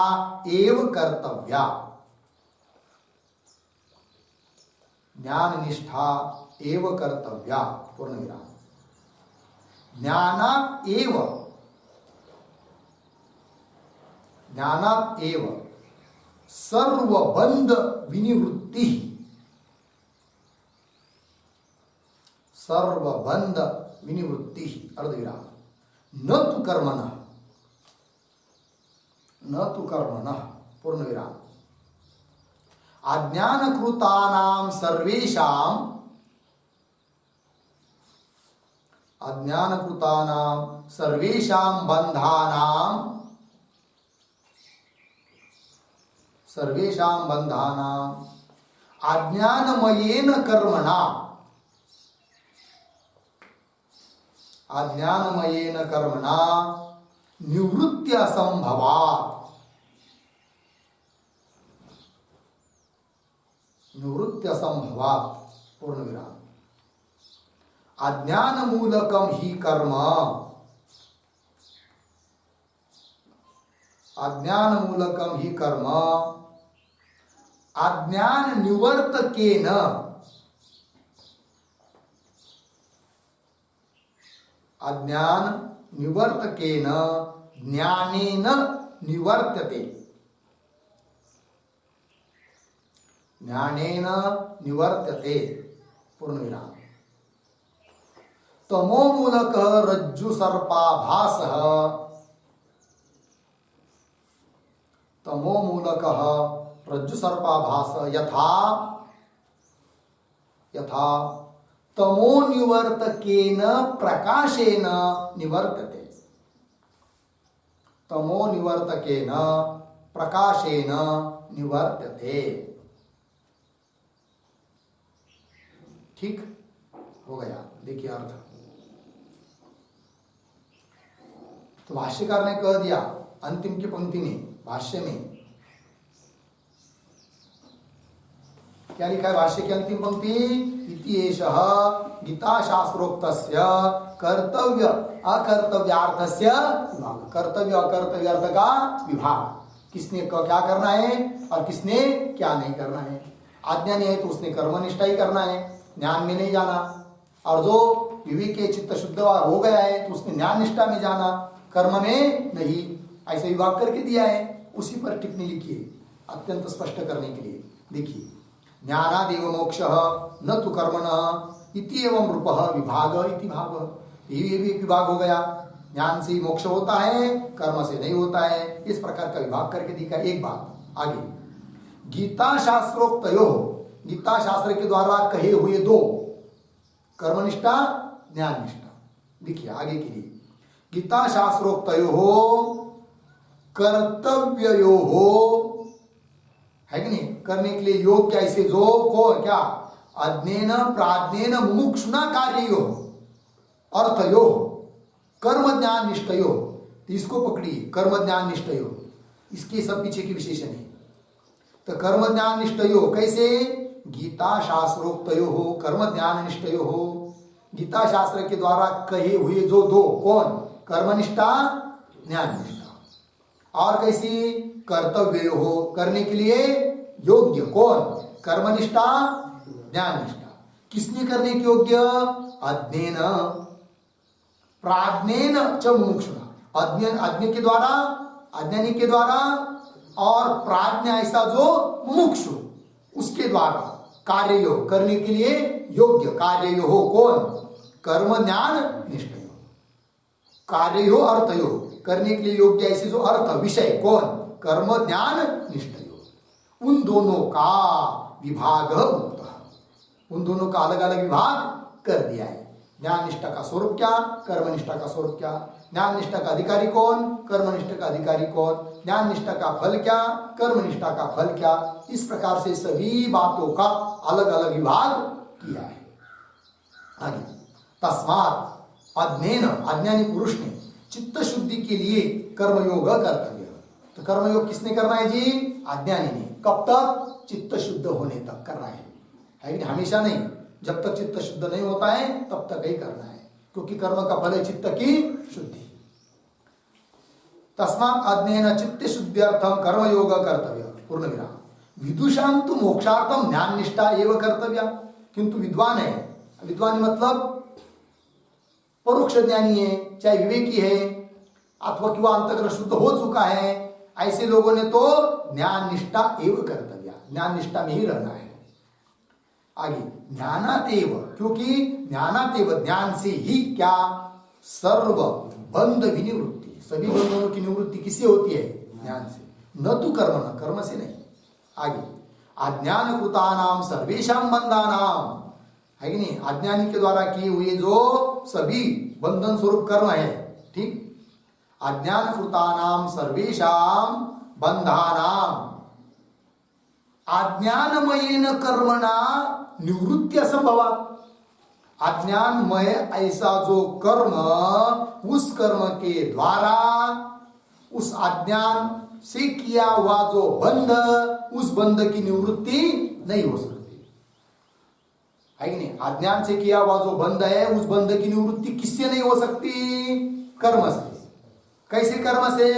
एव कर्तव्या, ज्ञान निष्ठा एव कर्तव्या, पूर्ण विराम। ज्ञानात् एव सर्वबंध विनिवृत्ति, अर्धविराम। न तु कर्मणः, पूर्ण विराम। अज्ञानकृतानां सर्वेषां बन्धानां अज्ञानमयेन कर्मणा निवृत्ति असंभवात, निवृत्ति असंभवात पूर्ण विराम। अज्ञान मूलकम ही कर्म, अज्ञान मूलकम ही कर्म अज्ञान निवर्तकेन, अज्ञान निवर्तकेन ज्ञानेन निवर्त्यते, ज्ञानेन निवर्त्यते पूर्ण विराम। तमो मूलक रज्जु सर्पाभास, तमो मूलक रज्जु सर्पाभास यथा, यथा तमो निवर्तकेन प्रकाशेन निवर्तते, तमो निवर्तकेन प्रकाशेन निवर्तते। ठीक हो गया। देखिए अर्थ, तो भाष्यकार ने कह दिया अंतिम की पंक्ति में, भाष्य में क्या लिखा है? भाष्य की अंतिम पंक्ति, इति एषः गीता शास्त्रोक्तस्य कर्तव्य अकर्तव्यार्थस्य विभाग, कर्तव्य अकर्तव्य अर्थ का विभाग, किसने क्या करना है और किसने क्या नहीं करना है। आज्ञा नहीं है तो उसने कर्मनिष्ठा ही करना है, ज्ञान में नहीं जाना, और जो विवेक के चित्त शुद्ध हो गया है तो उसने ज्ञान निष्ठा में जाना, कर्म में नहीं। ऐसे विभाग करके दिया है, उसी पर टिप्पणी लिखिए अत्यंत स्पष्ट करने के लिए। देखिए, ज्ञानादेव मोक्ष न तो कर्मण इति एवं रूप विभाग इति भाग, ये भी एक विभाग हो गया। ज्ञान से मोक्ष होता है, कर्म से नहीं होता है, इस प्रकार का विभाग करके दिखा। एक बात आगे, गीता शास्त्रोक्तयो, गीता शास्त्र के द्वारा कहे हुए दो, कर्मनिष्ठा ज्ञान निष्ठा। देखिए आगे के लिए, गीता शास्त्रोक्तयो कर्तव्यो है कि नहीं, करने के लिए योग्य, ऐसे जो को क्या अज्ञेन प्राज्ञेन मुमुक्षुना कार्यो अर्थयो कर्म ज्ञान निष्ठयो, इसको पकड़िए, कर्म ज्ञान निष्ठयो, इसके सब पीछे की विशेषण है। तो कर्म ज्ञान निष्ठयो कैसे? गीता शास्त्रोक्तयो हो कर्म ज्ञान निष्ठयो हो, गीता शास्त्र के द्वारा कहे हुए जो दो, कौन? कर्मनिष्ठा ज्ञान निष्ठा। और कैसी? कर्तव्य हो, करने के लिए योग्य, कौन? कर्मनिष्ठा ज्ञान निष्ठा। किसने करने के योग्य? अज्ञेन प्राज्ञेन च मुमुक्षुना, अज्ञ के द्वारा, अज्ञानी के द्वारा, और प्राज्ञ ऐसा जो मुमुक्षु उसके द्वारा कार्य योग करने के लिए योग्य, कार्य योग हो, कौन? कर्म ज्ञान निष्ठा। कार्य योग अर्थ योग करने के लिए योग्य ऐसे जो अर्थ विषय, कौन? कर्म ज्ञान निष्ठा योग। उन दोनों का विभाग होता है, उन दोनों का अलग अलग विभाग कर दिया है। ज्ञान निष्ठा का स्वरूप क्या, कर्मनिष्ठा का स्वरूप क्या, ज्ञान निष्ठा का अधिकारी कौन, कर्मनिष्ठा का अधिकारी कौन, ज्ञान निष्ठा का फल क्या, कर्मनिष्ठा का फल क्या, इस प्रकार से सभी बातों का अलग अलग विभाग किया है। आगे, तस्मात् अज्ञेन, अज्ञानी पुरुष ने चित्त शुद्धि के लिए कर्मयोग कर्तव्य। तो कर्मयोग किसने करना है जी? अज्ञानी ने। कब तक? चित्त शुद्ध होने तक करना है कि नहीं? हमेशा नहीं, जब तक चित्त शुद्ध नहीं होता है तब तक ही करना है, क्योंकि कर्म का फल है चित्त की शुद्धि। तस्मात् अज्ञेन चित्त शुद्ध्यर्थम कर्मयोग कर्तव्य पूर्ण विराम। विदुषां तु मोक्षार्थम ज्ञान निष्ठा एवं कर्तव्य। किंतु विद्वान है, विद्वान मतलब परोक्ष ज्ञानी है, चाहे विवेकी है अथवा कि वह अंतःकरण शुद्ध हो चुका है, ऐसे लोगों ने तो ज्ञान निष्ठा एवं कर्तव्य, ज्ञान निष्ठा में ही रहना है। आगे, ज्ञानातेव, क्योंकि ज्ञानातेव ज्ञान से ही क्या? सर्व बंध विनिवृत्ति, सभी बंधनों की निवृत्ति किससे होती है? ज्ञान से, न तो कर्म, न कर्म से नहीं। आगे, अज्ञान कृतानाम सर्वेषां बंधानाम, है कि नहीं? अज्ञानी के द्वारा किए हुए जो सभी बंधन स्वरूप कर्म है, ठीक, अज्ञान कृतानाम सर्वेषां बंधानाम अज्ञानमयेन कर्मणा निवृत्ति असंभवात्। अज्ञानमय ऐसा जो कर्म, उस कर्म के द्वारा उस अज्ञान से किया हुआ जो बंध, उस बंध की निवृत्ति नहीं हो सकती है कि नहीं। अज्ञान से किया हुआ जो बंध है, उस बंध की निवृत्ति किससे नहीं हो सकती? कर्म से। कैसे कर्म से?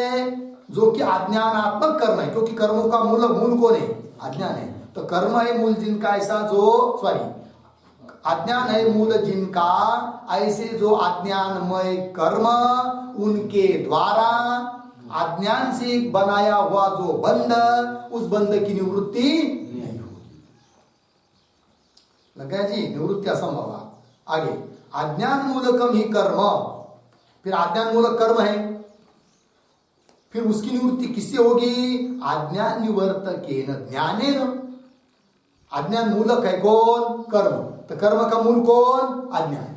जो कि अज्ञानात्मक कर्म है, क्योंकि कर्मों का मूल कौन है? अज्ञान है। तो कर्म है मूल जिनका, ऐसा जो अज्ञान है मूल जिनका, ऐसे जो अज्ञानमय कर्म, उनके द्वारा अज्ञान से बनाया हुआ जो बंध, उस बंध की निवृत्ति नहीं होगी। लग गया जी? निवृत्ति असंभव। आगे अज्ञान मूलकम ही कर्म, फिर अज्ञान मूलक कर्म है, फिर उसकी निवृत्ति किससे होगी? अज्ञान निवर्तकेन ज्ञानेन। अज्ञान मूलक है कौन? कर्म। तो कर्म का मूल कौन? अज्ञान।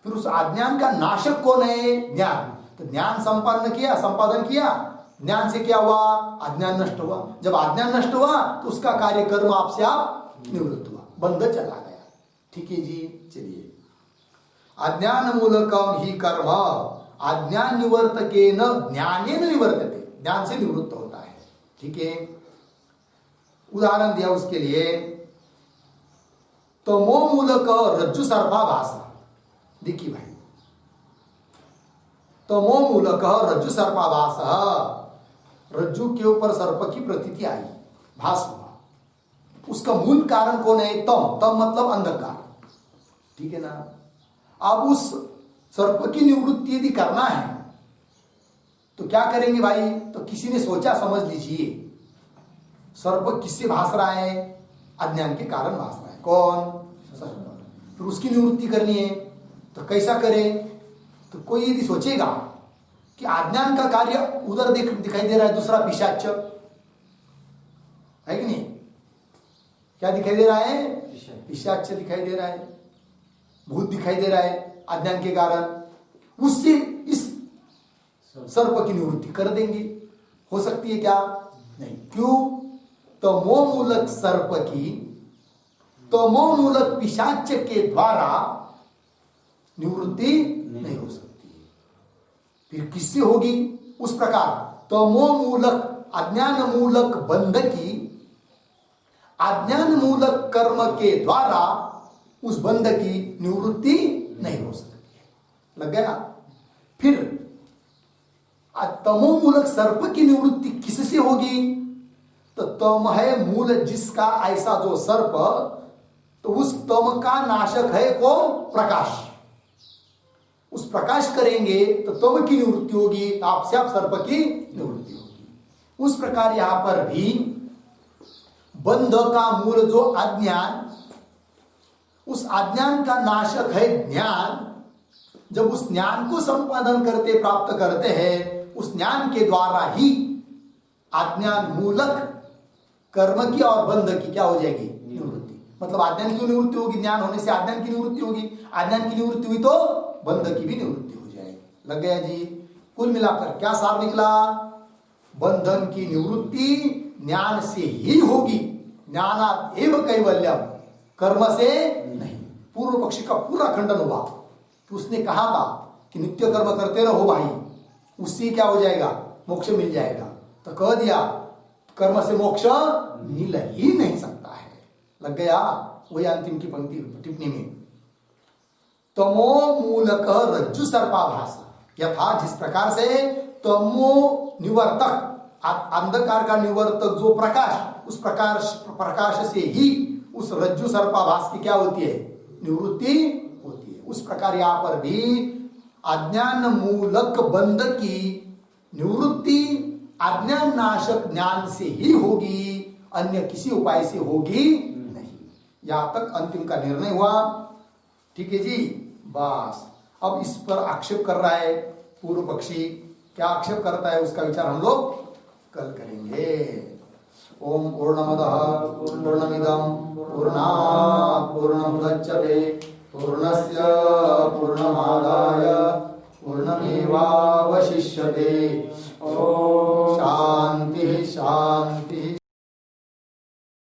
फिर उस अज्ञान का नाशक कौन है? ज्ञान। तो ज्ञान संपादन किया, ज्ञान से क्या हुआ? अज्ञान नष्ट हुआ। जब अज्ञान नष्ट हुआ तो उसका कार्य कर्म आपसे आप निवृत्त हुआ, बंध चला गया। ठीक है जी, चलिए। अज्ञान मूलकम ही कर्म, अज्ञान निवर्तकेन ज्ञानेन निवर्तते, ज्ञान से निवृत्त होता है। ठीक है, उदाहरण दिया उसके लिए। तमो मूलक रज्जु सर्पाभास। देखिए भाई, तमो मूलक रज्जु सर्पाभास, रज्जु के ऊपर सर्प की प्रतीति आई, भास हुआ। उसका मूल कारण कौन है? तम मतलब अंधकार। ठीक है ना। अब उस सर्प की निवृत्ति यदि करना है तो क्या करेंगे भाई? तो किसी ने सोचा, समझ लीजिए, सर्प किससे भास रहा है? अज्ञान के कारण भास रहा है। कौन? सर्प। फिर उसकी निवृत्ति करनी है तो कैसा करें? तो कोई यदि सोचेगा कि अज्ञान का कार्य उधर दिखाई दे रहा है, दूसरा पिशाच है कि नहीं? क्या दिखाई दे रहा है? पिशाच दिखाई दे रहा है, भूत दिखाई दे रहा है अज्ञान के कारण। उससे इस सर्प की निवृत्ति कर देंगे। हो सकती है क्या? नहीं। क्यों? तमोमूलक सर्प की, तमोमूलक पिशाच के द्वारा निवृत्ति नहीं हो सकती। फिर किससे होगी? उस प्रकार तमोमूलक अज्ञान मूलक बंध की अज्ञान मूलक कर्म के द्वारा उस बंध की निवृत्ति नहीं हो सकती। लग गया? फिर तमोमूलक सर्प की निवृत्ति किससे होगी? तो तम है मूल जिसका, ऐसा जो सर्प, तो उस तम का नाशक है कौन? प्रकाश। उस प्रकाश करेंगे तो तम की निवृत्ति होगी, आपसे आप सर्प की निवृत्ति होगी। उस प्रकार यहां पर भी बंध का मूल जो अज्ञान, उस अज्ञान का नाशक है ज्ञान। जब उस ज्ञान को संपादन करते, प्राप्त करते हैं, उस ज्ञान के द्वारा ही अज्ञान मूलक कर्म की और बंध की क्या हो जाएगी? निवृत्ति। मतलब अज्ञान की निवृत्ति होगी, ज्ञान होने से अज्ञान की निवृत्ति होगी, अज्ञान की निवृत्ति हुई तो बंध की भी निवृत्ति हो जाएगी। लग गया जी? कुल मिलाकर क्या सार निकला? बंधन की निवृत्ति ज्ञान से ही होगी, ज्ञानात् एव कैवल्यम, कर्म से नहीं। पूर्व पक्षी का पूरा खंडन हुआ कि उसने कहा था कि नित्य कर्म करते रहो भाई, उससे क्या हो जाएगा? मोक्ष मिल जाएगा। तो कह दिया कर्म से मोक्ष मिल ही नहीं सकता है। लग गया? वही अंतिम की पंक्ति टिप्पणी में, तमो मूलक रज्जु सर्पाभास, यथा जिस प्रकार से तमो निवर्तक, अंधकार का निवर्तक जो प्रकाश, उस प्रकाश से ही उस रज्जु सर्पाभास की क्या होती है? निवृत्ति होती है। उस प्रकार यहां पर भी अज्ञान मूलक बंध की निवृत्ति अज्ञान नाशक ज्ञान से ही होगी, अन्य किसी उपाय से होगी नहीं। यहां तक अंतिम का निर्णय हुआ। ठीक है जी? बस अब इस पर आक्षेप कर रहा है पूर्व पक्षी। क्या आक्षेप करता है उसका विचार हम लोग कल करेंगे। ओम पूर्णमदः पूर्णमिदं पूर्णात् पूर्णमुदच्यते पूर्णस्य पूर्णमादाय पूर्णमेवावशिष्यते। ओम शांति शांति।